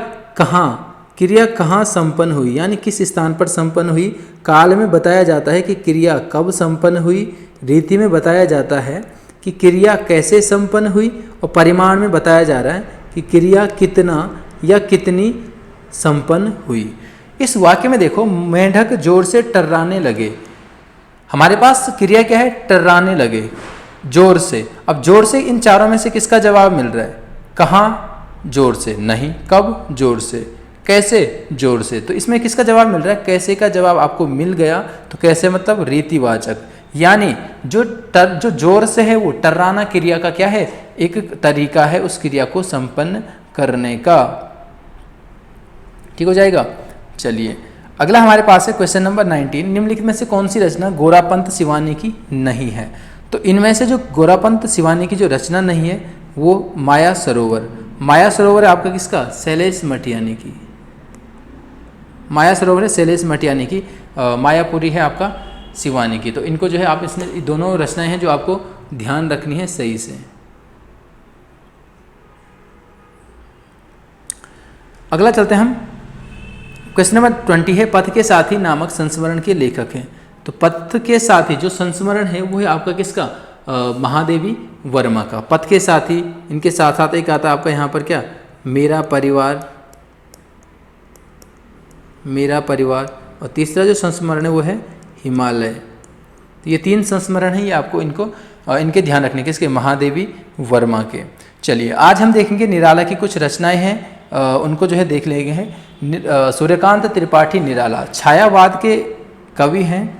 कहाँ संपन्न हुई, यानी किस स्थान पर संपन्न हुई। काल में बताया जाता है कि क्रिया कब संपन्न हुई। रीति में बताया जाता है कि क्रिया कैसे संपन्न हुई। और परिमाण में बताया जा रहा है कि क्रिया कितना या कितनी संपन्न हुई। इस वाक्य में देखो, मेंढक जोर से टर्राने लगे। हमारे पास क्रिया क्या है, टर्राने लगे, जोर से। अब जोर से इन चारों में से किसका जवाब मिल रहा है, कहाँ, जोर से नहीं, कब, जोर से, कैसे, जोर से। तो इसमें किसका जवाब मिल रहा है, कैसे का जवाब आपको मिल गया। तो कैसे मतलब रीतिवाचक, यानी जो जोर से है वो टर्राना क्रिया का क्या है, एक तरीका है उस क्रिया को संपन्न करने का। ठीक हो जाएगा। चलिए अगला हमारे पास है क्वेश्चन नंबर 19। निम्नलिखित में से कौन सी रचना गोरापंत सिवानी की नहीं है। तो इनमें से जो गोरापंत सिवानी की जो रचना नहीं है वो माया सरोवर। माया सरोवर है आपका किसका, शैलेश मटियानी की। माया सरोवर है शैलेश मटियानी की, मायापुरी है आपका सिवानी की। तो इनको जो है आप इसमें दोनों रचनाएं हैं जो आपको ध्यान रखनी है सही से। अगला चलते हैं हम, क्वेश्चन नंबर 20 है, पथ के साथी नामक संस्मरण के लेखक हैं। तो पथ के साथ ही जो संस्मरण है वो है आपका किसका, महादेवी वर्मा का। पथ के साथ ही, इनके साथ साथ एक आता है आपका यहाँ पर क्या, मेरा परिवार, मेरा परिवार, और तीसरा जो संस्मरण है वो है हिमालय। तो ये 3 संस्मरण है, ये आपको इनके ध्यान रखने के, इसके महादेवी वर्मा के। चलिए आज हम देखेंगे निराला की कुछ रचनाएं हैं, उनको जो है देख लेंगे हैं। सूर्यकांत त्रिपाठी निराला छायावाद के कवि हैं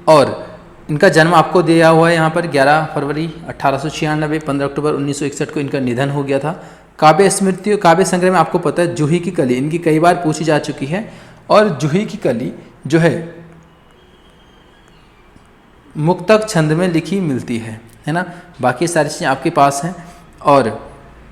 और इनका जन्म आपको दिया हुआ है यहाँ पर 11 फरवरी 1896, 15 अक्टूबर 1961 को इनका निधन हो गया था। काव्य स्मृति, काव्य संग्रह में आपको पता है जूही की कली इनकी कई बार पूछी जा चुकी है, और जूही की कली जो है मुक्तक छंद में लिखी मिलती है ना। बाकी सारी चीज़ें आपके पास हैं। और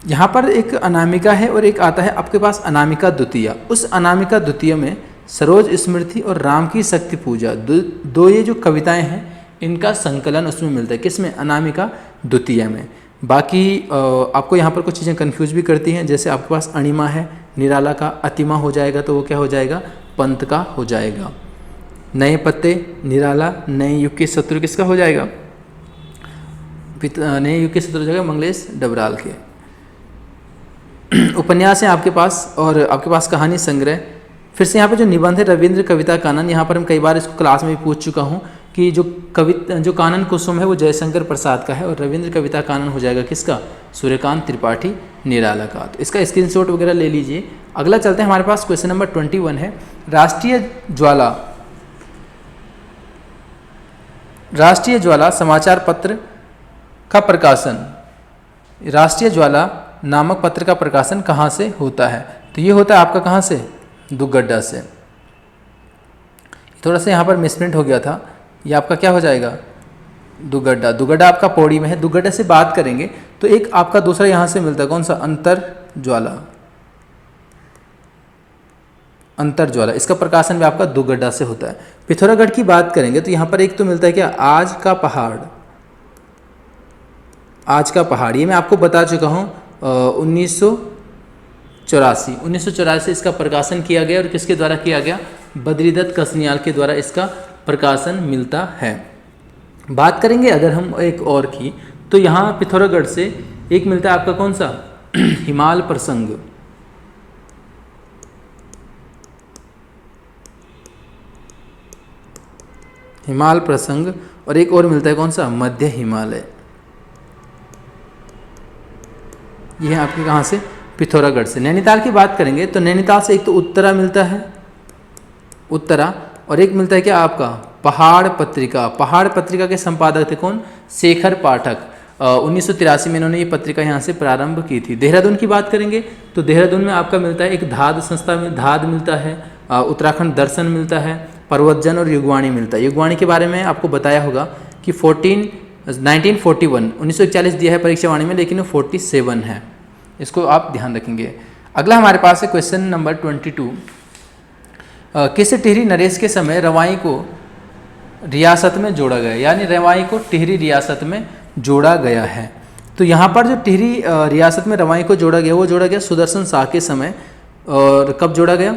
यहाँ पर एक अनामिका है और एक आता है आपके पास अनामिका द्वितीया। उस अनामिका द्वितीय में सरोज स्मृति और राम की शक्ति पूजा, दो ये जो कविताएं हैं इनका संकलन उसमें मिलता है, किसमें, अनामिका द्वितीय में। बाकी आपको यहाँ पर कुछ चीज़ें कन्फ्यूज भी करती हैं, जैसे आपके पास अणिमा है निराला का, अतिमा हो जाएगा तो वो क्या हो जाएगा, पंत का हो जाएगा। नए पत्ते निराला, नए युग के शत्रु किसका हो जाएगा, नए युग के शत्रु हो जाएगा मंगलेश डबराल के। उपन्यास हैं आपके पास, और आपके पास कहानी संग्रह। फिर से यहाँ पे जो निबंध है रविंद्र कविता कानन, यहाँ पर हम कई बार इसको क्लास में भी पूछ चुका हूँ कि जो कानन कुसुम है वो जयशंकर प्रसाद का है, और रविंद्र कविता कानन हो जाएगा किसका, सूर्यकांत त्रिपाठी निराला का। तो इसका स्क्रीनशॉट वगैरह ले लीजिए। अगला चलते हैं, हमारे पास क्वेश्चन नंबर 21 है। राष्ट्रीय ज्वाला समाचार पत्र का प्रकाशन, राष्ट्रीय ज्वाला नामक पत्र का प्रकाशन कहाँ से होता है, तो ये होता है आपका कहाँ से, दुगड्डा से। थोड़ा सा यहाँ पर मिसप्रिंट हो गया था, ये आपका क्या हो जाएगा, दुगड्डा। दुगड्डा आपका पौड़ी में है। दुगड्डा से बात करेंगे तो एक आपका दूसरा यहाँ से मिलता है, कौन सा, अंतर ज्वाला। अंतर ज्वाला, इसका प्रकाशन भी आपका दुगड्डा से होता है। पिथौरागढ़ की बात करेंगे तो यहाँ पर एक तो मिलता है क्या, आज का पहाड़। आज का पहाड़ ये मैं आपको बता चुका हूँ 1984 इसका प्रकाशन किया गया, और किसके द्वारा किया गया, बद्रीदत्त कसनियाल के द्वारा इसका प्रकाशन मिलता है। बात करेंगे अगर हम एक और की, तो यहाँ पिथौरागढ़ से एक मिलता है आपका कौन सा, हिमाल प्रसंग। हिमाल प्रसंग, और एक और मिलता है कौन सा, मध्य हिमालय। यह आपके कहाँ से, पिथौरागढ़ से। नैनीताल की बात करेंगे तो नैनीताल से एक तो उत्तरा मिलता है, उत्तरा, और एक मिलता है क्या आपका, पहाड़ पत्रिका। पहाड़ पत्रिका के संपादक थे कौन, शेखर पाठक। 1983 में इन्होंने ये पत्रिका यहाँ से प्रारंभ की थी। देहरादून की बात करेंगे तो देहरादून में आपका मिलता है एक धाद संस्था में, धाद मिलता है, उत्तराखंड दर्शन मिलता है, पर्वतजन और युगवाणी मिलता है। युगवाणी के बारे में आपको बताया होगा कि 1941 दिया है परीक्षा वाणी में, लेकिन वो 47 है, इसको आप ध्यान रखेंगे। अगला हमारे पास है क्वेश्चन नंबर 22। किस टिहरी नरेश के समय रवाई को रियासत में जोड़ा गया, यानी रवाई को टिहरी रियासत में जोड़ा गया है। तो यहाँ पर जो टिहरी रियासत में रवाई को जोड़ा गया, वो जोड़ा गया सुदर्शन शाह के समय। और कब जोड़ा गया,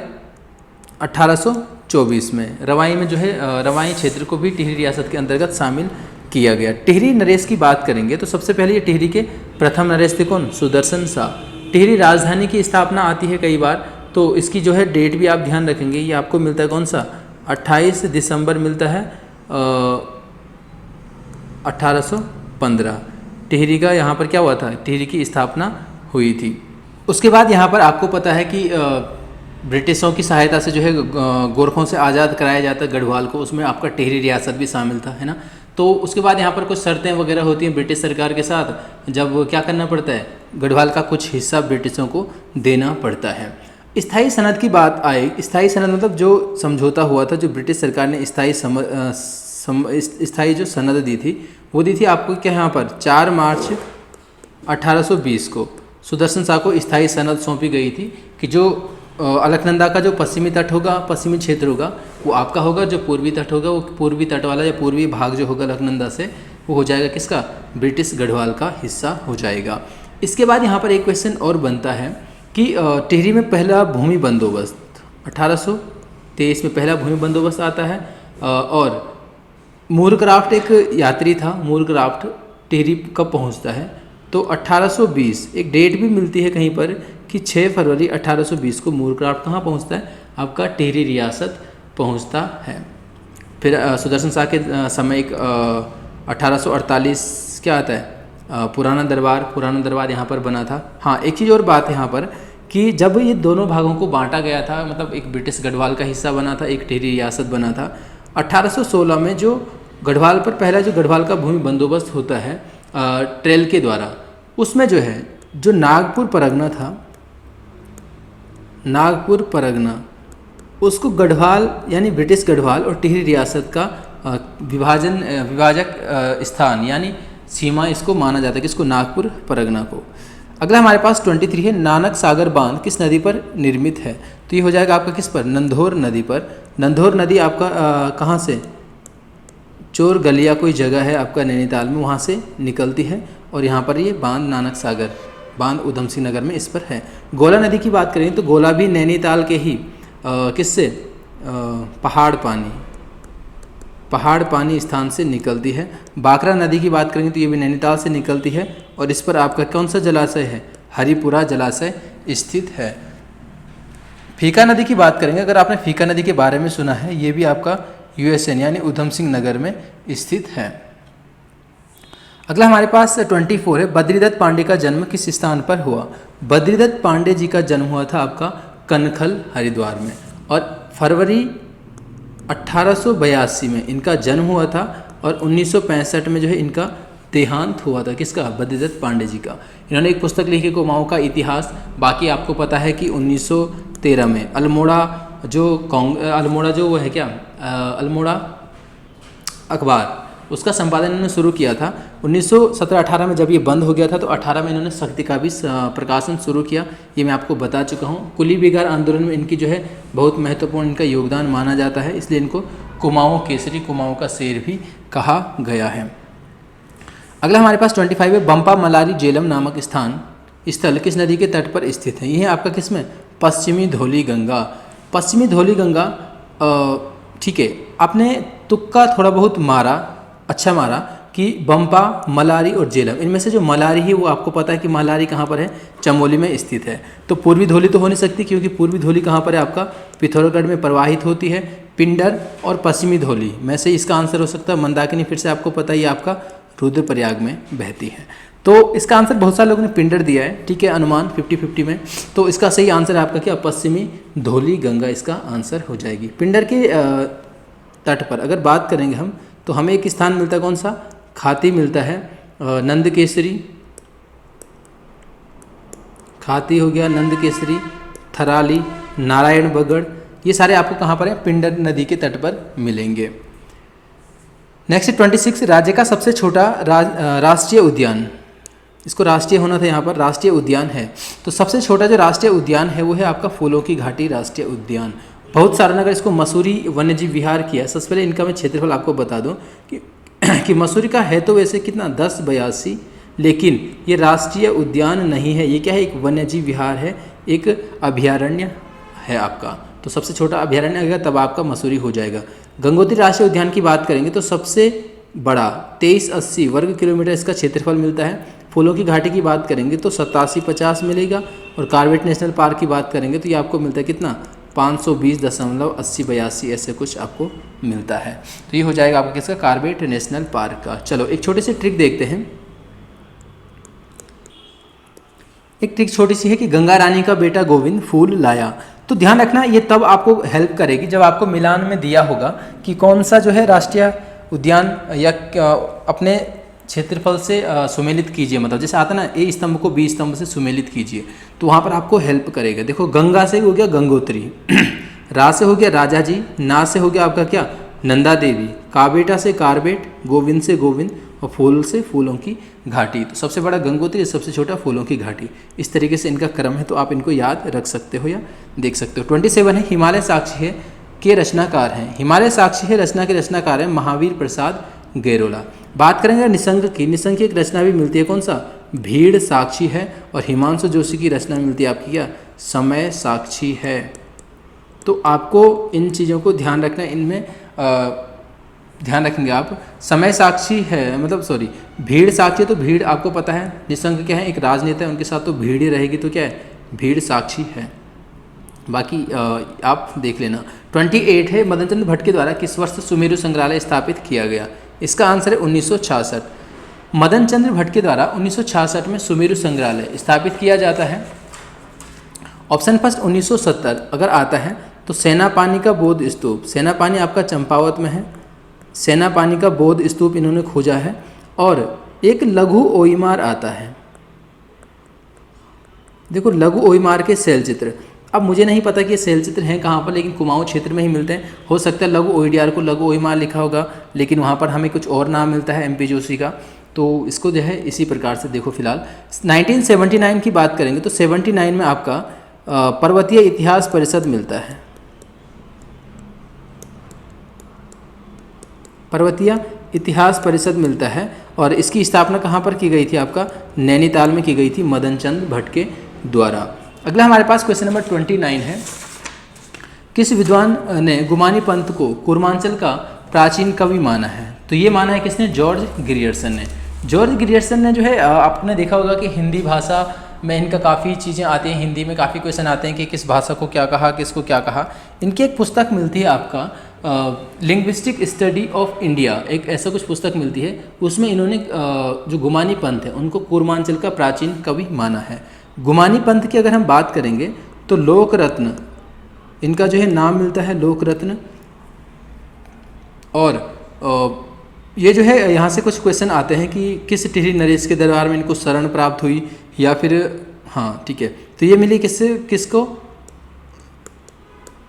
1824 में। रवाई में जो है रवाई क्षेत्र को भी टिहरी रियासत के अंतर्गत शामिल किया गया। टिहरी नरेश की बात करेंगे तो सबसे पहले ये टिहरी के प्रथम नरेश थे कौन, सुदर्शन शाह। टिहरी राजधानी की स्थापना आती है कई बार, तो इसकी जो है डेट भी आप ध्यान रखेंगे। ये आपको मिलता है कौन सा, 28 दिसंबर मिलता है 1815। टिहरी का यहाँ पर क्या हुआ था, टिहरी की स्थापना हुई थी। उसके बाद यहाँ पर आपको पता है कि ब्रिटिशों की सहायता से जो है गोरखों से आज़ाद कराया जाता है गढ़वाल को, उसमें आपका टिहरी रियासत भी शामिल था, है ना। तो उसके बाद यहाँ पर कुछ शर्तें वगैरह होती हैं ब्रिटिश सरकार के साथ, जब क्या करना पड़ता है, गढ़वाल का कुछ हिस्सा ब्रिटिशों को देना पड़ता है। स्थायी सनद की बात आए, स्थायी सनद मतलब जो समझौता हुआ था, जो ब्रिटिश सरकार ने स्थायी जो सनद दी थी, वो दी थी आपको क्या, यहाँ पर 4 मार्च 1820 को सुदर्शन शाह को स्थायी सनद सौंपी गई थी कि जो अलकनंदा का जो पश्चिमी तट होगा, पश्चिमी क्षेत्र होगा, वो आपका होगा, जो पूर्वी तट होगा वो पूर्वी तट वाला या पूर्वी भाग जो होगा अलकनंदा से, वो हो जाएगा किसका, ब्रिटिश गढ़वाल का हिस्सा हो जाएगा। इसके बाद यहाँ पर एक क्वेश्चन और बनता है कि टिहरी में पहला भूमि बंदोबस्त 23 में पहला भूमि बंदोबस्त आता है। और मूरक्राफ्ट एक यात्री था, मूरक्राफ्ट टिहरी कब पहुंचता है, तो 1820 एक डेट भी मिलती है कहीं पर कि 6 फरवरी 1820 को मूरक्राफ्ट कहाँ पहुंचता है, आपका टिहरी रियासत पहुंचता है। फिर सुदर्शन शाह के समय एक 1848 क्या आता है, पुराना दरबार यहाँ पर बना था। हाँ, एक चीज़ और बात है यहाँ पर कि जब ये दोनों भागों को बांटा गया था, मतलब एक ब्रिटिश गढ़वाल का हिस्सा बना था, एक टिहरी रियासत बना था। 1816 में जो गढ़वाल पर पहला जो गढ़वाल का भूमि बंदोबस्त होता है ट्रेल के द्वारा, उसमें जो है जो नागपुर परगना था, नागपुर परगना, उसको गढ़वाल यानी ब्रिटिश गढ़वाल और टिहरी रियासत का विभाजक स्थान यानी सीमा इसको माना जाता है, किसको, नागपुर परगना को। अगला हमारे पास 23 है, नानक सागर बांध किस नदी पर निर्मित है, तो ये हो जाएगा आपका किस पर, नंधौर नदी पर। नंधौर नदी आपका कहाँ से, चोर गलिया कोई जगह है आपका नैनीताल में, वहाँ से निकलती है और यहाँ पर ये बांध नानक सागर बांध उधम सिंह नगर में इस पर है। गोला नदी की बात करें तो गोला भी नैनीताल के ही किससे, पहाड़ पानी स्थान से निकलती है। बाकरा नदी की बात करेंगे तो ये भी नैनीताल से निकलती है और इस पर आपका कौन सा जलाशय है, हरिपुरा जलाशय स्थित है। फीका नदी की बात करेंगे, अगर आपने फीका नदी के बारे में सुना है, ये भी आपका यूएसएन यानी उधम सिंह नगर में स्थित है। अगला हमारे पास 24 है, बद्रीदत्त पांडे का जन्म किस स्थान पर हुआ। बद्रीदत्त पांडे जी का जन्म हुआ था आपका कनखल हरिद्वार में और फरवरी 1882 में इनका जन्म हुआ था और 1965 में जो है इनका देहांत हुआ था, किसका, बद्रीदत्त पांडे जी का। इन्होंने एक पुस्तक लिखी कुमाऊँ का इतिहास। बाकी आपको पता है कि 1913 में अल्मोड़ा जो वो है क्या, अल्मोड़ा अखबार, उसका संपादन इन्होंने शुरू किया था। 1917-18 में जब ये बंद हो गया था तो 18 में इन्होंने शक्ति का भी प्रकाशन शुरू किया, ये मैं आपको बता चुका हूँ। कुली बिगार आंदोलन में इनकी जो है बहुत महत्वपूर्ण इनका योगदान माना जाता है, इसलिए इनको कुमाऊँ केसरी, कुमाऊँ का शेर भी कहा गया है। अगला हमारे पास 25 है, बंपा मलारी जेलम नामक स्थल किस नदी के तट पर स्थित है। यह आपका किसमें, पश्चिमी धौली गंगा। पश्चिमी धौली गंगा, ठीक है, आपने तुक्का थोड़ा बहुत अच्छा मारा कि बंपा, मलारी और जेलम, इनमें से जो मलारी है वो आपको पता है कि मलारी कहाँ पर है, चमोली में स्थित है। तो पूर्वी धौली तो हो नहीं सकती क्योंकि पूर्वी धौली कहाँ पर है, आपका पिथौरागढ़ में प्रवाहित होती है। पिंडर और पश्चिमी धौली में से इसका आंसर हो सकता है मंदाकिनी, फिर से आपको पता ही आपका रुद्रप्रयाग में बहती है। तो इसका आंसर बहुत सारे लोगों ने पिंडर दिया है, ठीक है, अनुमान 50-50 में। तो इसका सही आंसर है आपका क्या, पश्चिमी धौली गंगा इसका आंसर हो जाएगी। पिंडर के तट पर अगर बात करेंगे हम तो हमें एक स्थान मिलता है, कौन सा, खाती मिलता है, नंदकेसरी, खाती हो गया, नंदकेसरी, थराली, नारायण बगड़, ये सारे आपको कहाँ पर है, पिंडर नदी के तट पर मिलेंगे। नेक्स्ट 26, राज्य का सबसे छोटा राष्ट्रीय उद्यान, इसको राष्ट्रीय होना था, यहाँ पर राष्ट्रीय उद्यान है। तो सबसे छोटा जो राष्ट्रीय उद्यान है वो है आपका फूलों की घाटी राष्ट्रीय उद्यान। बहुत सारा अगर इसको मसूरी वन्यजीव विहार किया। सबसे पहले इनका मैं क्षेत्रफल आपको बता दूं कि मसूरी का है तो वैसे कितना 1082, लेकिन ये राष्ट्रीय उद्यान नहीं है, ये क्या है, एक वन्यजीव विहार है, एक अभयारण्य है आपका। तो सबसे छोटा अभयारण्य अगर तब आपका मसूरी हो जाएगा। गंगोत्री राष्ट्रीय उद्यान की बात करेंगे तो सबसे बड़ा 2380 वर्ग किलोमीटर इसका क्षेत्रफल मिलता है। फूलों की घाटी की बात करेंगे तो 8750 मिलेगा और कार्बेट नेशनल पार्क की बात करेंगे तो ये आपको मिलता है कितना, 520.8082 ऐसे कुछ आपको मिलता है। तो ये हो जाएगा आपका किसका, कार्बेट नेशनल पार्क का। चलो एक छोटी सी ट्रिक देखते हैं। एक ट्रिक छोटी सी है कि गंगा रानी का बेटा गोविंद फूल लाया। तो ध्यान रखना ये तब आपको हेल्प करेगी जब आपको मिलान में दिया होगा कि कौन सा जो है राष्ट्रीय उद्यान या अपने क्षेत्रफल से सुमेलित कीजिए, मतलब जैसे आता ना ए स्तंभ को बी स्तंभ से सुमेलित कीजिए, तो वहाँ पर आपको हेल्प करेगा। देखो गंगा से हो गया गंगोत्री, रा से हो गया राजा जी, ना से हो गया आपका क्या, नंदा देवी, काबेटा से कारबेट, गोविंद से गोविंद और फूल से फूलों की घाटी। तो सबसे बड़ा गंगोत्री, सबसे छोटा फूलों की घाटी। इस तरीके से इनका क्रम है, तो आप इनको याद रख सकते हो या देख सकते हो। 27 है, हिमालय साक्षी है के रचनाकार हैं। हिमालय साक्षी है रचना के रचनाकार हैं महावीर प्रसाद गैरोला। बात करेंगे निसंग की, निसंग की एक रचना भी मिलती है, कौन सा, भीड़ साक्षी है, और हिमांशु जोशी की रचना मिलती है आपकी क्या, समय साक्षी है। तो आपको इन चीज़ों को ध्यान रखना, इनमें ध्यान रखेंगे आप। समय साक्षी है, मतलब सॉरी, भीड़ साक्षी है, तो भीड़ आपको पता है निसंग क्या है, एक राजनेता है, उनके साथ तो भीड़ ही रहेगी, तो क्या है, भीड़ साक्षी है। बाकी आप देख लेना। 28 है, मदनचंद्र भट्ट के द्वारा किस वर्ष सुमेरु संग्रहालय स्थापित किया गया? इसका आंसर है 1966। मदनचंद्र भट्ट के द्वारा 1966 में सुमेरु संग्रहालय स्थापित किया जाता है। ऑप्शन फर्स्ट 1970 अगर आता है तो सेनापानी का बौद्ध स्तूप, सेनापानी आपका चंपावत में है, सेनापानी का बौद्ध स्तूप इन्होंने खोजा है। और एक लघु ओइमार आता है, देखो लघु ओइमार के शैल चित्र, अब मुझे नहीं पता कि ये शैल चित्र हैं कहाँ पर, लेकिन कुमाऊं क्षेत्र में ही मिलते हैं। हो सकता है लघु ओइडियार को लघु ओइमार लिखा होगा, लेकिन वहाँ पर हमें कुछ और नाम मिलता है एमपी जोशी का, तो इसको जो है इसी प्रकार से देखो। फिलहाल 1979 की बात करेंगे तो 79 में आपका पर्वतीय इतिहास परिषद मिलता है, पर्वतीय इतिहास परिषद मिलता है। और इसकी स्थापना कहाँ पर की गई थी? आपका नैनीताल में की गई थी मदनचंद्र भट्ट के द्वारा। अगला हमारे पास क्वेश्चन नंबर 29 है, किस विद्वान ने गुमानी पंथ को कूर्मांचल का प्राचीन कवि माना है? तो ये माना है किसने? जॉर्ज ग्रियर्सन ने। जॉर्ज ग्रियर्सन ने जो है, आपने देखा होगा कि हिंदी भाषा में इनका काफ़ी चीज़ें आती हैं, हिंदी में काफ़ी क्वेश्चन आते हैं कि किस भाषा को क्या कहा, किसको क्या कहा। इनकी एक पुस्तक मिलती है आपका लिंग्विस्टिक स्टडी ऑफ इंडिया, एक ऐसा कुछ पुस्तक मिलती है, उसमें इन्होंने जो गुमानी पंथ है उनको कूर्मांचल का प्राचीन कवि माना है। गुमानी पंथ की अगर हम बात करेंगे तो लोकरत्न, इनका जो है नाम मिलता है लोकरत्न। और ये जो है यहाँ से कुछ क्वेश्चन आते हैं कि किस टिहरी नरेश के दरबार में इनको शरण प्राप्त हुई, या फिर हाँ ठीक है, तो ये मिली किससे, किसको?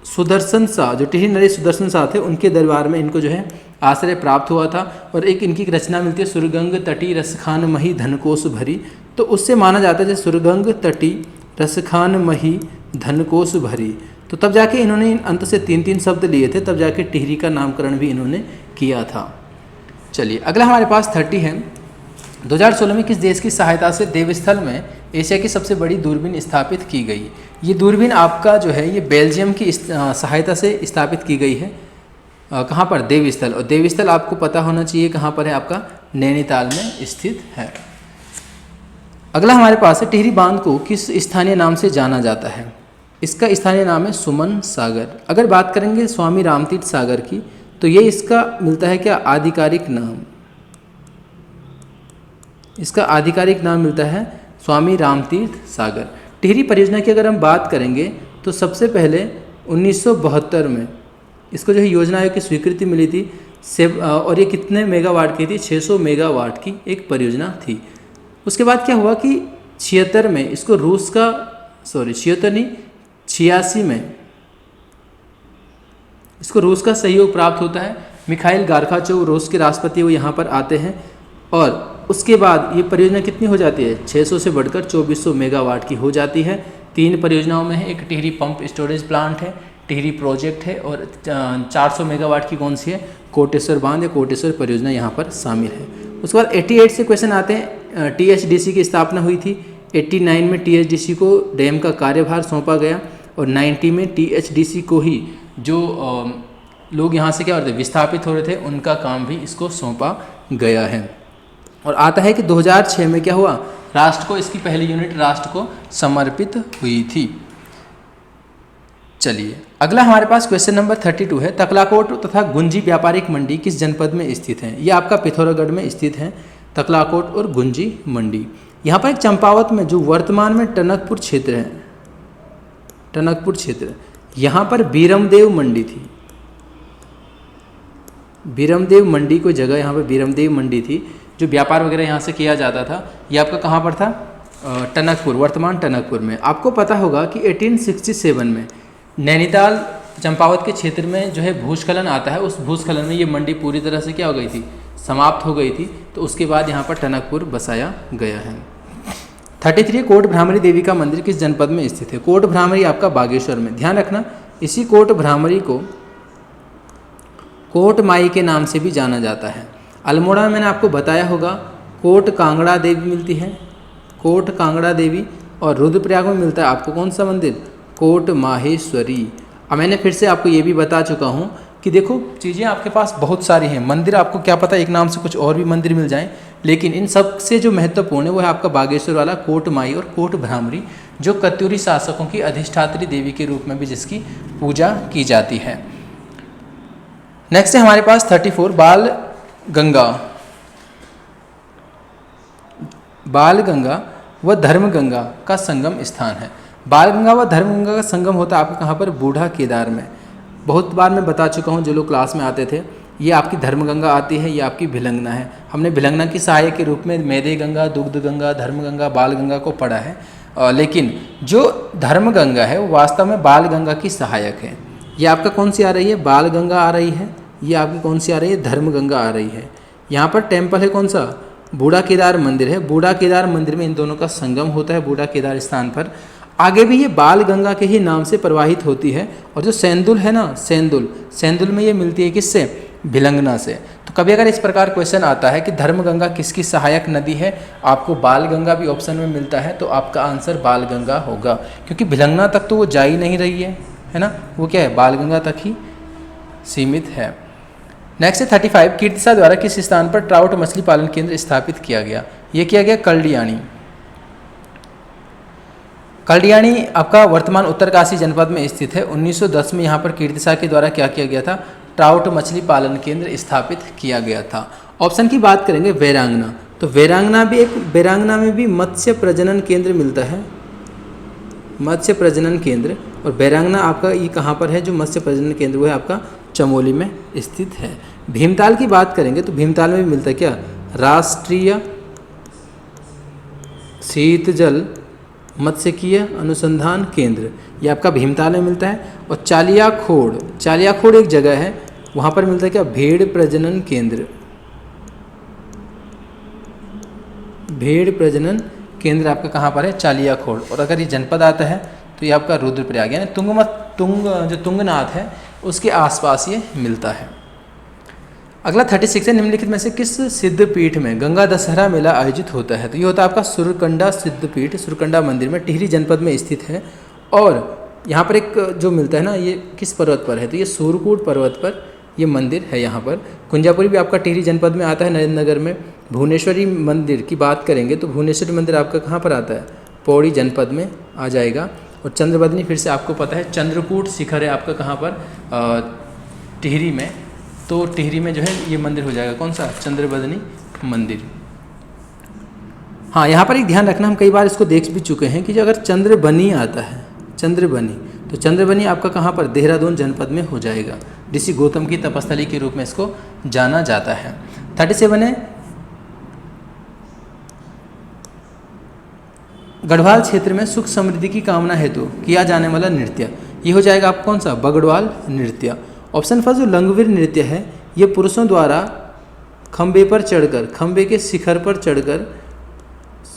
सुदर्शन शाह, जो टिहरी नरेश सुदर्शन शाह थे उनके दरबार में इनको जो है आश्रय प्राप्त हुआ था। और एक इनकी रचना मिलती है सुरगंग तटी रसखान मही धनकोश भरी, तो उससे माना जाता है सुरगंग तटी रसखान मही धनकोश भरी, तो तब जाके इन्होंने अंत से 3-3 शब्द लिए थे, तब जाके टिहरी का नामकरण भी इन्होंने किया था। चलिए अगला हमारे पास 30 है, 2016 में किस देश की सहायता से देवस्थल में एशिया की सबसे बड़ी दूरबीन स्थापित की गई? ये दूरबीन आपका जो है ये बेल्जियम की सहायता से स्थापित की गई है। कहाँ पर? देवस्थल। और देवस्थल आपको पता होना चाहिए कहाँ पर है, आपका नैनीताल में स्थित है। अगला हमारे पास है, टिहरी बांध को किस स्थानीय नाम से जाना जाता है? इसका स्थानीय नाम है सुमन सागर। अगर बात करेंगे स्वामी रामतीर्थ सागर की, तो ये इसका मिलता है क्या? आधिकारिक नाम, इसका आधिकारिक नाम मिलता है स्वामी रामतीर्थ सागर। टिहरी परियोजना की अगर हम बात करेंगे तो सबसे पहले 1972 में इसको जो है योजना आयोग की स्वीकृति मिली थी, और ये कितने मेगावाट की थी? 600 मेगावाट की एक परियोजना थी। उसके बाद क्या हुआ कि 76 में इसको रूस का 86 में इसको रूस का सहयोग प्राप्त होता है। मिखाइल गार्बाचोव रूस के राष्ट्रपति वो यहाँ पर आते हैं, और उसके बाद ये परियोजना कितनी हो जाती है? 600 से बढ़कर 2400 मेगावाट की हो जाती है। 3 परियोजनाओं में है, एक टिहरी पंप स्टोरेज प्लांट है, टिहरी प्रोजेक्ट है, और 400 मेगावाट की कौन सी है? कोटेश्वर बांध या कोटेश्वर परियोजना यहाँ पर शामिल है। उसके बाद 88 से क्वेश्चन आते हैं, टीएचडीसी की स्थापना हुई थी। 89 में टीएचडीसी को डैम का कार्यभार सौंपा गया, और 90 में टीएचडीसी को ही जो लोग यहाँ से क्या होते विस्थापित हो रहे थे उनका काम भी इसको सौंपा गया है। और आता है कि 2006 में क्या हुआ? राष्ट्र को इसकी पहली यूनिट राष्ट्र को समर्पित हुई थी। चलिए अगला हमारे पास क्वेश्चन नंबर 32 है, तकलाकोट तथा गुंजी व्यापारिक मंडी किस जनपद में स्थित है? ये आपका पिथौरागढ़ में स्थित है, तकलाकोट और गुंजी मंडी। यहाँ पर एक चंपावत में जो वर्तमान में टनकपुर क्षेत्र है, टनकपुर क्षेत्र, यहाँ पर बीरमदेव मंडी थी, बीरमदेव मंडी कोई जगह यहाँ पर बीरमदेव मंडी थी, जो व्यापार वगैरह यहाँ से किया जाता था। ये आपका कहाँ पर था? टनकपुर, वर्तमान टनकपुर में। आपको पता होगा कि 1867 में नैनीताल चंपावत के क्षेत्र में जो है भूस्खलन आता है, उस भूस्खलन में ये मंडी पूरी तरह से क्या हो गई थी? समाप्त हो गई थी। तो उसके बाद यहाँ पर टनकपुर बसाया गया है। 33 कोट भ्रामरी देवी का मंदिर किस जनपद में स्थित है? कोट भ्रामरी आपका बागेश्वर में। ध्यान रखना, इसी कोट भ्रामरी को कोट माई के नाम से भी जाना जाता है। अल्मोड़ा में मैंने आपको बताया होगा कोट कांगड़ा देवी मिलती है, कोट कांगड़ा देवी। और रुद्रप्रयाग में मिलता है आपको कौन सा मंदिर? कोट माहेश्वरी। अब मैंने फिर से आपको ये भी बता चुका हूँ कि देखो चीज़ें आपके पास बहुत सारी हैं, मंदिर आपको क्या पता एक नाम से कुछ और भी मंदिर मिल जाएं, लेकिन इन सब से जो महत्वपूर्ण है वो है आपका बागेश्वर वाला कोट माई और कोट भ्रामरी, जो कत्यूरी शासकों की अधिष्ठात्री देवी के रूप में भी जिसकी पूजा की जाती है। नेक्स्ट है हमारे पास 34 बाल गंगा व धर्म गंगा का संगम स्थान है। बाल गंगा व धर्म गंगा का संगम होता है आपका कहाँ पर, बूढ़ा केदार में। बहुत बार मैं बता चुका हूँ, जो लोग क्लास में आते थे, ये आपकी धर्म गंगा आती है, ये आपकी भिलंगना है। हमने भिलंगना की सहायक के रूप में मेदे गंगा, दुग्ध गंगा, धर्म गंगा, बाल गंगा को पढ़ा है, लेकिन जो धर्म गंगा है वो वास्तव में बाल गंगा की सहायक है। ये आपका कौन सी आ रही है, बाल गंगा आ रही है, ये आपकी कौन सी आ रही है, धर्म गंगा आ रही है। यहाँ पर टेम्पल है कौन सा, बूढ़ा केदार मंदिर है। बूढ़ा केदार मंदिर में इन दोनों का संगम होता है, बूढ़ा केदार स्थान पर। आगे भी ये बाल गंगा के ही नाम से प्रवाहित होती है, और जो सेंदुल है ना, सेंदुल में ये मिलती है किससे, भिलंगना से। तो कभी अगर इस प्रकार क्वेश्चन आता है कि धर्म गंगा किसकी सहायक नदी है, आपको बाल गंगा भी ऑप्शन में मिलता है, तो आपका आंसर बाल गंगा होगा, क्योंकि भिलंगना तक तो वो जा ही नहीं रही है ना, वो क्या है, बाल गंगा तक ही सीमित है। नेक्स्ट है 35 कीर्तिसा द्वारा किस स्थान पर ट्राउट मछली पालन केंद्र स्थापित किया गया। ये किया गया कल्डियानी आपका वर्तमान उत्तरकाशी जनपद में स्थित है। 1910 में यहाँ पर कीर्तिसा के द्वारा क्या किया गया था, ट्राउट मछली पालन केंद्र स्थापित किया गया था। ऑप्शन की बात करेंगे वीरांगना, तो वीरांगना में भी मत्स्य प्रजनन केंद्र मिलता है, मत्स्य प्रजनन केंद्र। और वीरांगना आपका ये कहाँ पर है, जो मत्स्य प्रजनन केंद्र वो है आपका चमोली में स्थित है। भीमताल की बात करेंगे तो भीमताल में भी मिलता है क्या, राष्ट्रीय शीतजल मत्स्यकीय अनुसंधान केंद्र, ये आपका भीमताल में मिलता है। और चालियाखोड़ एक जगह है, वहाँ पर मिलता है क्या, भेड़ प्रजनन केंद्र आपका कहाँ पर है, चालियाखोड़। और अगर ये जनपद आता है तो ये आपका रुद्रप्रयाग यानी जो तुंगनाथ है उसके आसपास ये मिलता है। अगला 36 है, निम्नलिखित में से किस सिद्धपीठ में गंगा दशहरा मेला आयोजित होता है। तो ये होता है आपका सुरकंडा सिद्धपीठ, सुरकंडा मंदिर में टिहरी जनपद में स्थित है। और यहाँ पर एक जो मिलता है ना, ये किस पर्वत पर है, तो ये सूरकूट पर्वत पर ये मंदिर है। यहाँ पर कुंजापुरी भी आपका टिहरी जनपद में आता है, नरेंद्र नगर में। भुवनेश्वरी मंदिर की बात करेंगे तो भुवनेश्वरी मंदिर आपका कहाँ पर आता है, पौड़ी जनपद में आ जाएगा। और चंद्रबदनी फिर से आपको पता है, चंद्रकूट शिखर है आपका कहाँ पर, टिहरी में। तो टिहरी में जो है ये मंदिर हो जाएगा कौन सा, चंद्रबदनी मंदिर। हाँ, यहाँ पर एक ध्यान रखना, हम कई बार इसको देख भी चुके हैं कि जो अगर चंद्रबनी आता है, तो चंद्रबनी आपका कहाँ पर, देहरादून जनपद में हो जाएगा। ऋषि गौतम की तपस्थली के रूप में इसको जाना जाता है। 37 है, गढ़वाल क्षेत्र में सुख समृद्धि की कामना हेतु किया जाने वाला नृत्य, ये हो जाएगा आप कौन सा, बगड़वाल नृत्य। ऑप्शन फर्स्ट जो लंगवीर नृत्य है, ये पुरुषों द्वारा खंबे के शिखर पर चढ़कर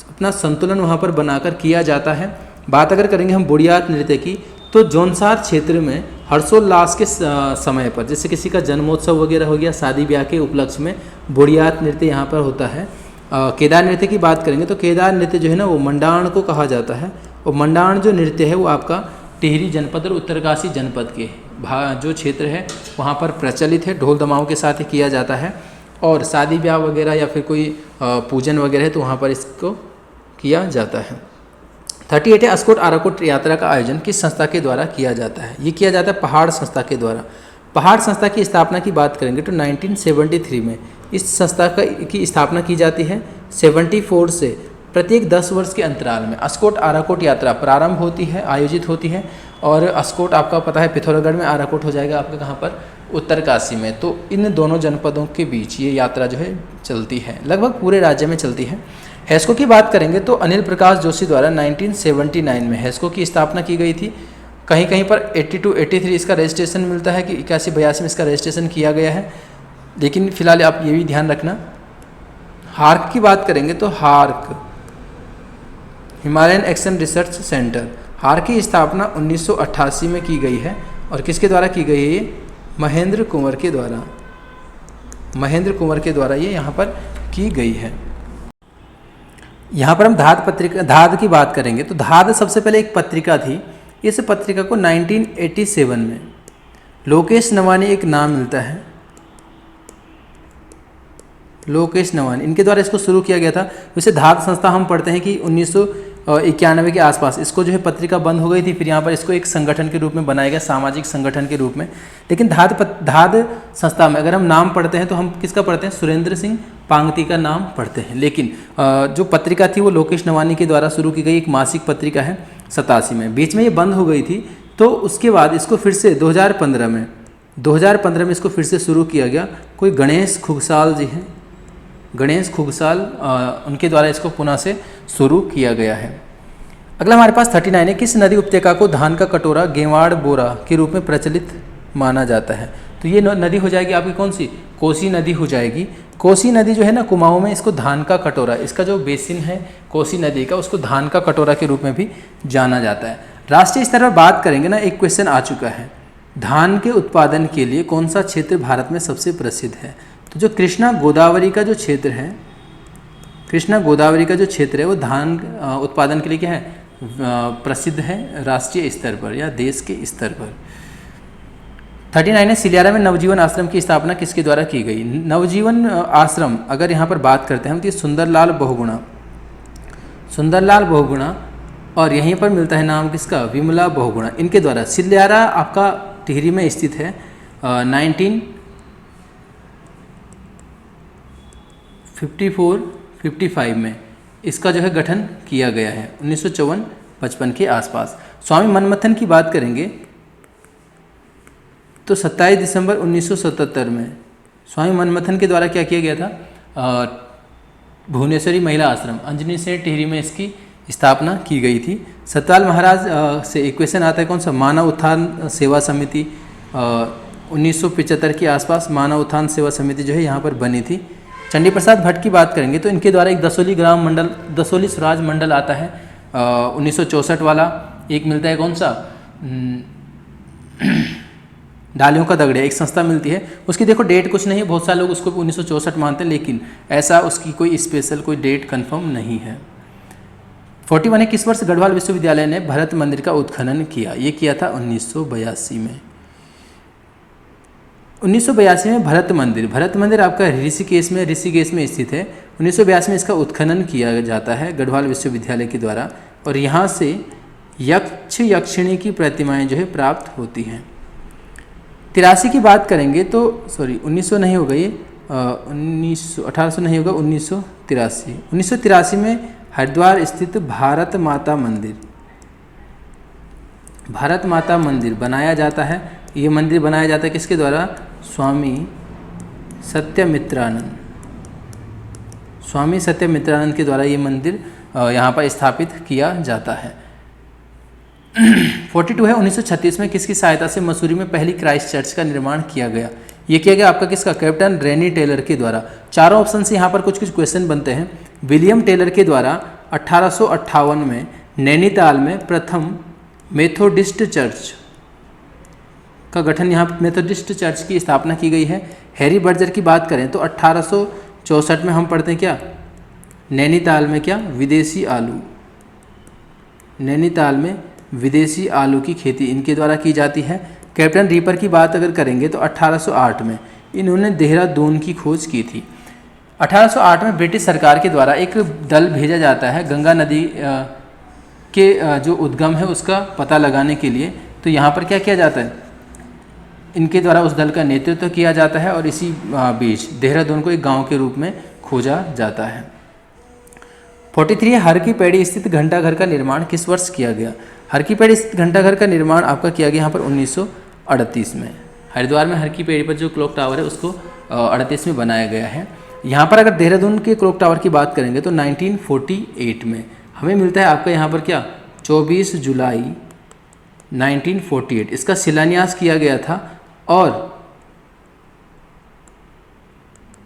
अपना संतुलन वहाँ पर बनाकर किया जाता है। बात अगर करेंगे हम बुढ़ियात नृत्य की, तो जौनसार क्षेत्र में हर्षोल्लास के समय पर, जैसे किसी का जन्मोत्सव वगैरह हो गया, शादी ब्याह के उपलक्ष्य में बुढ़ियात नृत्य यहाँ पर होता है। केदार नृत्य की बात करेंगे तो केदार नृत्य जो है ना, वो मंडाण को कहा जाता है। और मंडाण जो नृत्य है वो आपका टिहरी जनपद और उत्तरकाशी जनपद के जो क्षेत्र है वहाँ पर प्रचलित है, ढोल दमाओं के साथ ही किया जाता है। और शादी ब्याह वगैरह या फिर कोई पूजन वगैरह है तो वहाँ पर इसको किया जाता है। 38 है, अस्कोट आराकोट यात्रा का आयोजन किस संस्था के द्वारा किया जाता है। ये किया जाता है पहाड़ संस्था के द्वारा। पहाड़ संस्था की स्थापना की बात करेंगे तो 1973 में इस संस्था की स्थापना की जाती है। 74 से प्रत्येक 10 वर्ष के अंतराल में अस्कोट आराकोट यात्रा प्रारंभ होती है, आयोजित होती है। और अस्कोट आपका पता है पिथौरागढ़ में, आराकोट हो जाएगा आपका कहाँ पर, उत्तरकाशी में। तो इन दोनों जनपदों के बीच ये यात्रा जो है चलती है, लगभग पूरे राज्य में चलती है। हेस्को की बात करेंगे तो अनिल प्रकाश जोशी द्वारा 1979 में हेस्को की स्थापना की गई थी। कहीं कहीं पर 82-83 इसका रजिस्ट्रेशन मिलता है कि 81-82 में इसका रजिस्ट्रेशन किया गया है, लेकिन फिलहाल आप ये भी ध्यान रखना। हार्क की बात करेंगे तो hark Himalayan action research centre, hark की स्थापना 1988 में की गई है। और किसके द्वारा की गई है, ये महेंद्र कुंवर के द्वारा ये यहाँ पर की गई है। यहाँ पर हम धाद की बात करेंगे तो धाद सबसे पहले एक पत्रिका थी, इस पत्रिका को 1987 में लोकेश नवानी एक नाम मिलता है, लोकेश नवानी, इनके द्वारा इसको शुरू किया गया था। वैसे धात संस्था हम पढ़ते हैं कि 1991 के आसपास इसको जो है पत्रिका बंद हो गई थी, फिर यहाँ पर इसको एक संगठन के रूप में बनाया गया, सामाजिक संगठन के रूप में। लेकिन धात संस्था में अगर हम नाम पढ़ते हैं तो हम किसका पढ़ते हैं, सुरेंद्र सिंह पांगती का नाम पढ़ते हैं। लेकिन जो पत्रिका थी वो लोकेश नवानी के द्वारा शुरू की गई एक मासिक पत्रिका है 87 में, बीच में ये बंद हो गई थी। तो उसके बाद इसको फिर से 2015 में इसको फिर से शुरू किया गया। कोई गणेश खुगसाल जी हैं, गणेश खुगसाल, उनके द्वारा इसको पुनः से शुरू किया गया है। अगला हमारे पास 39 है, किस नदी उपत्यका को धान का कटोरा गेवाड़ बोरा के रूप में प्रचलित माना जाता है। तो ये नदी हो जाएगी आपकी कौन सी, कोसी नदी हो जाएगी। कोसी नदी जो है ना कुमाऊं में, इसको धान का कटोरा, इसका जो बेसिन है कोसी नदी का, उसको धान का कटोरा के रूप में भी जाना जाता है। राष्ट्रीय स्तर पर बात करेंगे ना, एक क्वेश्चन आ चुका है, धान के उत्पादन के लिए कौन सा क्षेत्र भारत में सबसे प्रसिद्ध है। तो जो कृष्णा गोदावरी का जो क्षेत्र है, कृष्णा गोदावरी का जो क्षेत्र है वो धान उत्पादन के लिए क्या है, प्रसिद्ध है राष्ट्रीय स्तर पर या देश के स्तर पर। 39 है, सिलियारा में नवजीवन आश्रम की स्थापना किसके द्वारा की गई। नवजीवन आश्रम अगर यहाँ पर बात करते हैं हम तो सुंदरलाल बहुगुणा, और यहीं पर मिलता है नाम किसका, विमला बहुगुणा, इनके द्वारा। सिलियारा आपका टिहरी में स्थित है। 1954-55 में इसका जो है गठन किया गया है, 1954-55 के आसपास। स्वामी मनमथन की बात करेंगे तो 27 दिसंबर 1977 में स्वामी मनमथन के द्वारा क्या किया गया था, भुवनेश्वरी महिला आश्रम अंजनी से टिहरी में इसकी स्थापना की गई थी। सतपाल महाराज से एक क्वेश्चन आता है, कौन सा, मानव उत्थान सेवा समिति 1975 के आसपास मानव उत्थान सेवा समिति जो है यहाँ पर बनी थी। चंडी प्रसाद भट्ट की बात करेंगे तो इनके द्वारा एक दसोली ग्राम मंडल, दसोली स्वराज मंडल आता है 1964 वाला। एक मिलता है कौन सा, डालियों का दगड़िया, एक संस्था मिलती है, उसकी देखो डेट कुछ नहीं है, बहुत सारे लोग उसको 1964 मानते हैं, लेकिन ऐसा उसकी कोई स्पेशल कोई डेट कंफर्म नहीं है। 41 है, किस वर्ष गढ़वाल विश्वविद्यालय ने भरत मंदिर का उत्खनन किया। ये किया था 1982 में। 1982 में भरत मंदिर आपका ऋषिकेश में स्थित है। 1982 में इसका उत्खनन किया जाता है गढ़वाल विश्वविद्यालय के द्वारा, और यहाँ से यक्षिणी की प्रतिमाएं जो है प्राप्त होती हैं। 83 की बात करेंगे तो 1900 नहीं होगा, ये 1800 नहीं होगा, 1983 में हरिद्वार स्थित भारत माता मंदिर बनाया जाता है। ये मंदिर बनाया जाता है किसके द्वारा, स्वामी सत्यमित्रानंद के द्वारा ये मंदिर यहाँ पर स्थापित किया जाता है। 42 है, 1936 में किसकी सहायता से मसूरी में पहली क्राइस्ट चर्च का निर्माण किया गया। ये किया गया आपका किसका, कैप्टन रेनी टेलर के द्वारा। चारों ऑप्शन से यहाँ पर कुछ क्वेश्चन बनते हैं। विलियम टेलर के द्वारा 1858 में नैनीताल में प्रथम मेथोडिस्ट चर्च का गठन, यहाँ मेथोडिस्ट चर्च की स्थापना की गई है। हैरी बर्जर की बात करें तो 1864 में हम पढ़ते हैं क्या, नैनीताल में क्या, विदेशी आलू की खेती इनके द्वारा की जाती है। कैप्टन रीपर की बात अगर करेंगे तो 1808 में इन्होंने देहरादून की खोज की थी। 1808 में ब्रिटिश सरकार के द्वारा एक दल भेजा जाता है गंगा नदी के जो उद्गम है उसका पता लगाने के लिए। तो यहाँ पर क्या किया जाता है, इनके द्वारा उस दल का नेतृत्व किया जाता है, और इसी बीच देहरादून को एक गांव के रूप में खोजा जाता है। 43 हर की पैड़ी स्थित घंटाघर का निर्माण किस वर्ष किया गया। हर की पैड़ी स्थित घंटाघर का निर्माण आपका किया गया यहाँ पर 1938 में। हरिद्वार में हर की पैड़ी पर जो क्लॉक टावर है उसको 38 में बनाया गया है। यहाँ पर अगर देहरादून के क्लॉक टावर की बात करेंगे तो 1948 में हमें मिलता है आपका यहाँ पर क्या, 24 जुलाई 1948 इसका शिलान्यास किया गया था, और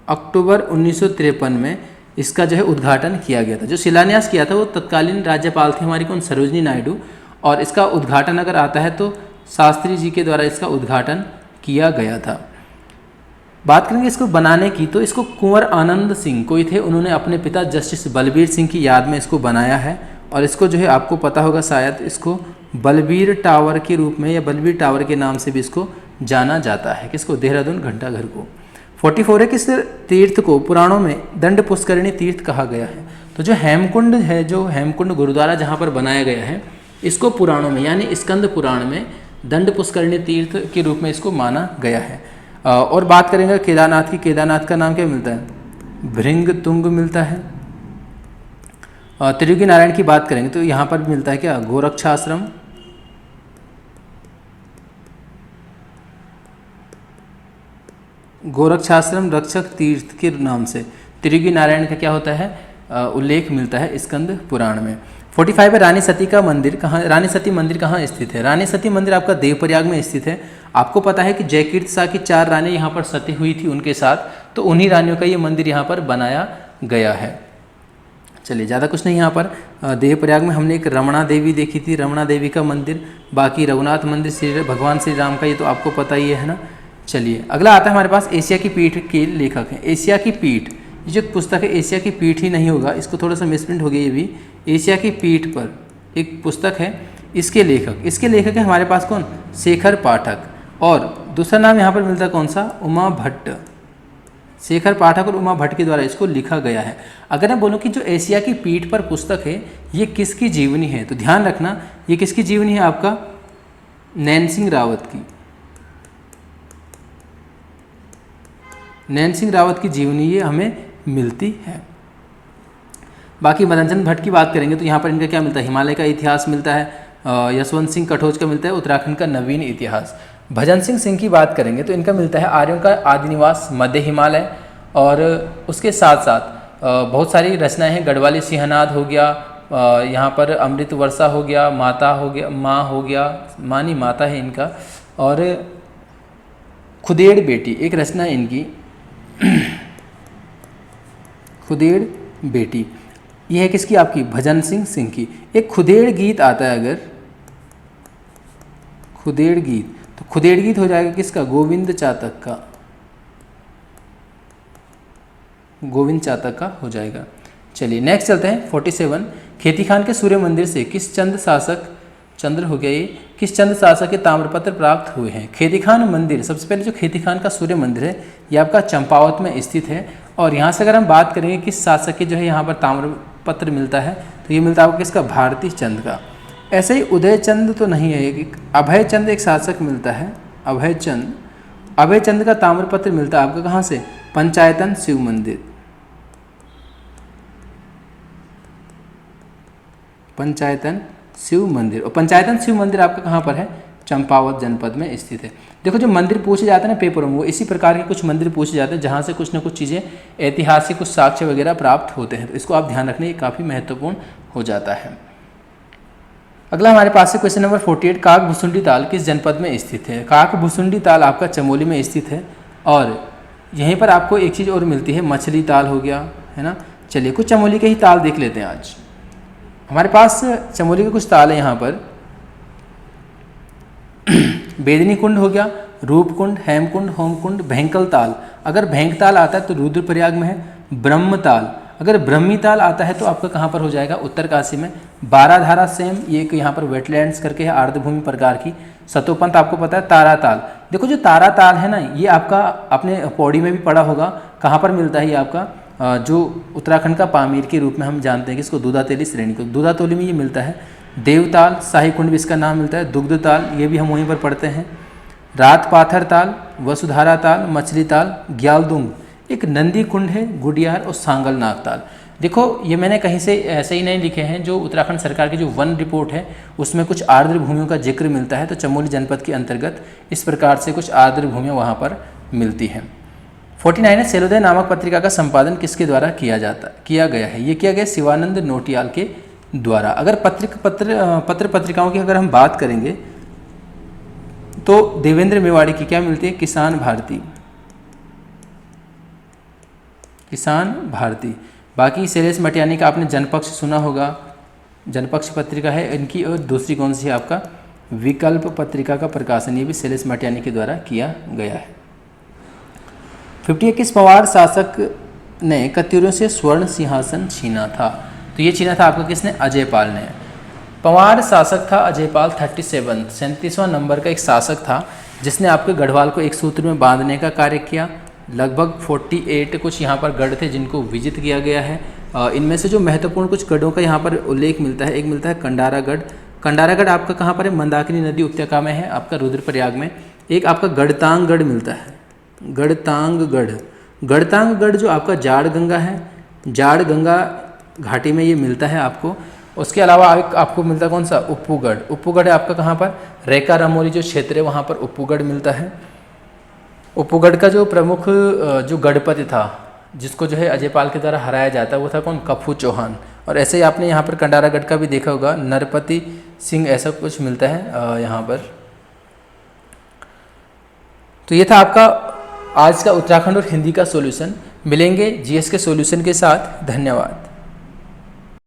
अक्टूबर 1953 में इसका जो है उद्घाटन किया गया था। जो शिलान्यास किया था वो तत्कालीन राज्यपाल थी हमारी कौन, सरोजनी नायडू, और इसका उद्घाटन अगर आता है तो शास्त्री जी के द्वारा इसका उद्घाटन किया गया था। बात करेंगे इसको बनाने की तो इसको कुंवर आनंद सिंह कोई थे, उन्होंने अपने पिता जस्टिस बलबीर सिंह की याद में इसको बनाया है, और इसको जो है आपको पता होगा शायद इसको बलबीर टावर के रूप में या बलबीर टावर के नाम से भी इसको जाना जाता है। किसको? देहरादून घंटाघर को। 44 है, किस तीर्थ को पुराणों में दंड पुष्करिणी तीर्थ कहा गया है? तो जो हेमकुंड है, जो हेमकुंड गुरुद्वारा जहाँ पर बनाया गया है, इसको पुराणों में यानी स्कंद पुराण में दंड पुष्करिणी तीर्थ के रूप में इसको माना गया है। और बात करेंगे केदारनाथ की, केदारनाथ का नाम क्या मिलता है? भृंग तुंग मिलता है। त्रियोगी नारायण की बात करेंगे तो यहाँ पर भी मिलता है क्या? गोरक्षाश्रम। गोरक्षाश्रम रक्षक तीर्थ के नाम से त्रियोगी नारायण का क्या होता है? उल्लेख मिलता है स्कंद पुराण में। 45 है, रानी सती का मंदिर कहाँ? रानी सती मंदिर कहाँ स्थित है? रानी सती मंदिर आपका देवप्रयाग में स्थित है। आपको पता है कि जयकीर्त शाह की 4 रानी यहाँ पर सती हुई थी उनके साथ, तो उन्हीं रानियों का ये मंदिर यहाँ पर बनाया गया है। चलिए, ज़्यादा कुछ नहीं यहाँ पर। देवप्रयाग में हमने एक रमणा देवी देखी थी, रमणा देवी का मंदिर। बाकी रघुनाथ मंदिर श्री भगवान श्री राम का, ये तो आपको पता ही है ना। चलिए, अगला आता है हमारे पास एशिया की पीठ के लेखक हैं। एशिया की पीठ, ये जो पुस्तक है एशिया की पीठ ही नहीं होगा, इसको थोड़ा सा मिसप्रिंट हो गया ये भी। एशिया की पीठ पर एक पुस्तक है, इसके लेखक है हमारे पास कौन? शेखर पाठक। और दूसरा नाम यहाँ पर मिलता है कौन सा? उमा भट्ट। शेखर पाठक और उमा भट्ट के द्वारा इसको लिखा गया है। अगर मैं बोलूँ कि जो एशिया की पीठ पर पुस्तक है ये किसकी जीवनी है, तो ध्यान रखना ये किसकी जीवनी है? आपका नैन सिंह रावत की। नैन सिंह रावत की जीवनी ये हमें मिलती है। बाकी मदनचंद भट्ट की बात करेंगे तो यहाँ पर इनका क्या मिलता है? हिमालय का इतिहास मिलता है। यशवंत सिंह कटोच का मिलता है उत्तराखंड का नवीन इतिहास। भजन सिंह की बात करेंगे तो इनका मिलता है आर्यों का आदि निवास मध्य हिमालय। और उसके साथ साथ बहुत सारी रचनाएं हैं। गढ़वाली सिंहनाद हो गया, यहाँ पर अमृत वर्षा हो गया, माता हो गया, माँ हो गया, मानी माता है इनका। और खुदेड़ बेटी एक रचना है इनकी, खुदेड़ बेटी, यह है किसकी? आपकी भजन सिंह की। एक खुदेड़ गीत आता है, अगर खुदेड़ गीत, तो खुदेड़ गीत हो जाएगा किसका? गोविंद चातक का। गोविंद चातक का हो जाएगा। चलिए नेक्स्ट चलते हैं 47। खेती खान के सूर्य मंदिर से किस चंद शासक, चंद्र हो गया ये, किस चंद शासक के ताम्रपत्र प्राप्त हुए हैं? खेती खान मंदिर, सबसे पहले जो खेती खान का सूर्य मंदिर है ये आपका चंपावत में स्थित है। और यहाँ से अगर हम बात करेंगे किस शासक के जो है यहाँ पर ताम्रपत्र मिलता है, तो ये मिलता है आपको किसका? भारती चंद का। ऐसे ही उदय चंद तो नहीं है, एक अभय चंद एक शासक मिलता है, अभय चंद का ताम्रपत्र मिलता है आपका कहाँ से? पंचायतन शिव मंदिर। पंचायतन शिव मंदिर, और पंचायतन शिव मंदिर आपका कहाँ पर है? चंपावत जनपद में स्थित है। देखो जो मंदिर पूछे जाते हैं ना पेपरों में, वो इसी प्रकार के कुछ मंदिर पूछे जाते हैं जहाँ से कुछ ना कुछ चीज़ें ऐतिहासिक कुछ साक्ष्य वगैरह प्राप्त होते हैं, तो इसको आप ध्यान रखना, ये काफ़ी महत्वपूर्ण हो जाता है। अगला हमारे पास है क्वेश्चन नंबर 48। काकभुसुंडी ताल किस जनपद में स्थित है? काकभुसुंडी ताल आपका चमोली में स्थित है। और यहीं पर आपको एक चीज़ और मिलती है, मछली ताल हो गया, है ना। चलिए कुछ चमोली के ही ताल देख लेते हैं आज। हमारे पास चमोली के कुछ ताल है यहाँ पर। बेदनी कुंड हो गया, रूपकुंड, हेमकुंड, होमकुंड, भेंकल ताल। अगर भेंक ताल आता है तो रुद्रप्रयाग में है। ब्रह्म ताल, अगर ब्रह्मी ताल आता है तो आपका कहाँ पर हो जाएगा? उत्तरकाशी में। बाराधारा सेम, ये एक यहाँ पर वेटलैंड्स करके है आर्द्रभूमि प्रकार की। सतोपंथ आपको पता है। तारा ताल, देखो जो तारा ताल है ना, ये आपका अपने पौड़ी में भी पड़ा होगा। कहाँ पर मिलता है ये आपका? जो उत्तराखंड का पामीर के रूप में हम जानते हैं कि इसको दूधातेली श्रेणी को, दूधातोली में ये मिलता है। देवताल, शाही कुंड भी इसका नाम मिलता है। दुग्ध ताल, ये भी हम वहीं पर पढ़ते हैं। रात पाथर ताल, वसुधारा ताल, मछली ताल, ग्यालदुंग, एक नंदी कुंड है, गुडियार और सांगल नाग ताल। देखो ये मैंने कहीं से ऐसे ही नहीं लिखे हैं, जो उत्तराखंड सरकार की जो वन रिपोर्ट है उसमें कुछ आर्द्र भूमियों का जिक्र मिलता है। तो चमोली जनपद के अंतर्गत इस प्रकार से कुछ आर्द्र भूमियाँ वहाँ पर मिलती हैं। 49 है, सेलोदय नामक पत्रिका का संपादन किसके द्वारा किया गया है? ये किया गया शिवानंद नोटियाल के द्वारा। अगर पत्र पत्रिकाओं की अगर हम बात करेंगे तो देवेंद्र मेवाड़ी की क्या मिलती है? किसान भारती, किसान भारती। बाकी शैलेश मटियानी का आपने जनपक्ष सुना होगा, जनपक्ष पत्रिका है इनकी। और दूसरी कौन सी है आपका? विकल्प पत्रिका का प्रकाशन, ये भी शैलेश मटियानी के द्वारा किया गया है। 50 किस पवार शासक ने कत्यूरों से स्वर्ण सिंहासन छीना था? तो ये छीना था आपका किसने? अजय पाल ने। पंवार शासक था अजयपाल 37वां नंबर का एक शासक था, जिसने आपके गढ़वाल को एक सूत्र में बांधने का कार्य किया। लगभग 48 कुछ यहाँ पर गढ़ थे जिनको विजित किया गया है। इनमें से जो महत्वपूर्ण कुछ गढ़ों का यहाँ पर उल्लेख मिलता है, एक मिलता है कंडारागढ़। कंडारागढ़ आपका कहाँ पर है? मंदाकिनी नदी उपत्यका में है, आपका रुद्रप्रयाग में। एक आपका गढ़तांगगढ़ मिलता है, गढ़तांगगढ़। गढ़तांगगढ़ जो आपका जाड़ गंगा है, जाड़ गंगा घाटी में ये मिलता है आपको। उसके अलावा आपको मिलता है कौन सा? उप्पूगढ़। उप्पूगढ़ है आपका कहाँ पर? रेका रमोली जो क्षेत्र है वहाँ पर उप्पूगढ़ मिलता है। उप्पूगढ़ का जो प्रमुख जो गढ़पति था, जिसको जो है अजयपाल के द्वारा हराया जाता है, वो था कौन? कफू चौहान। और ऐसे ही आपने यहाँ पर कंडारागढ़ का भी देखा होगा, नरपति सिंह ऐसा कुछ मिलता है यहाँ पर। तो ये था आपका आज का उत्तराखंड और हिंदी का सॉल्यूशन। मिलेंगे जीएस के सॉल्यूशन के साथ। धन्यवाद।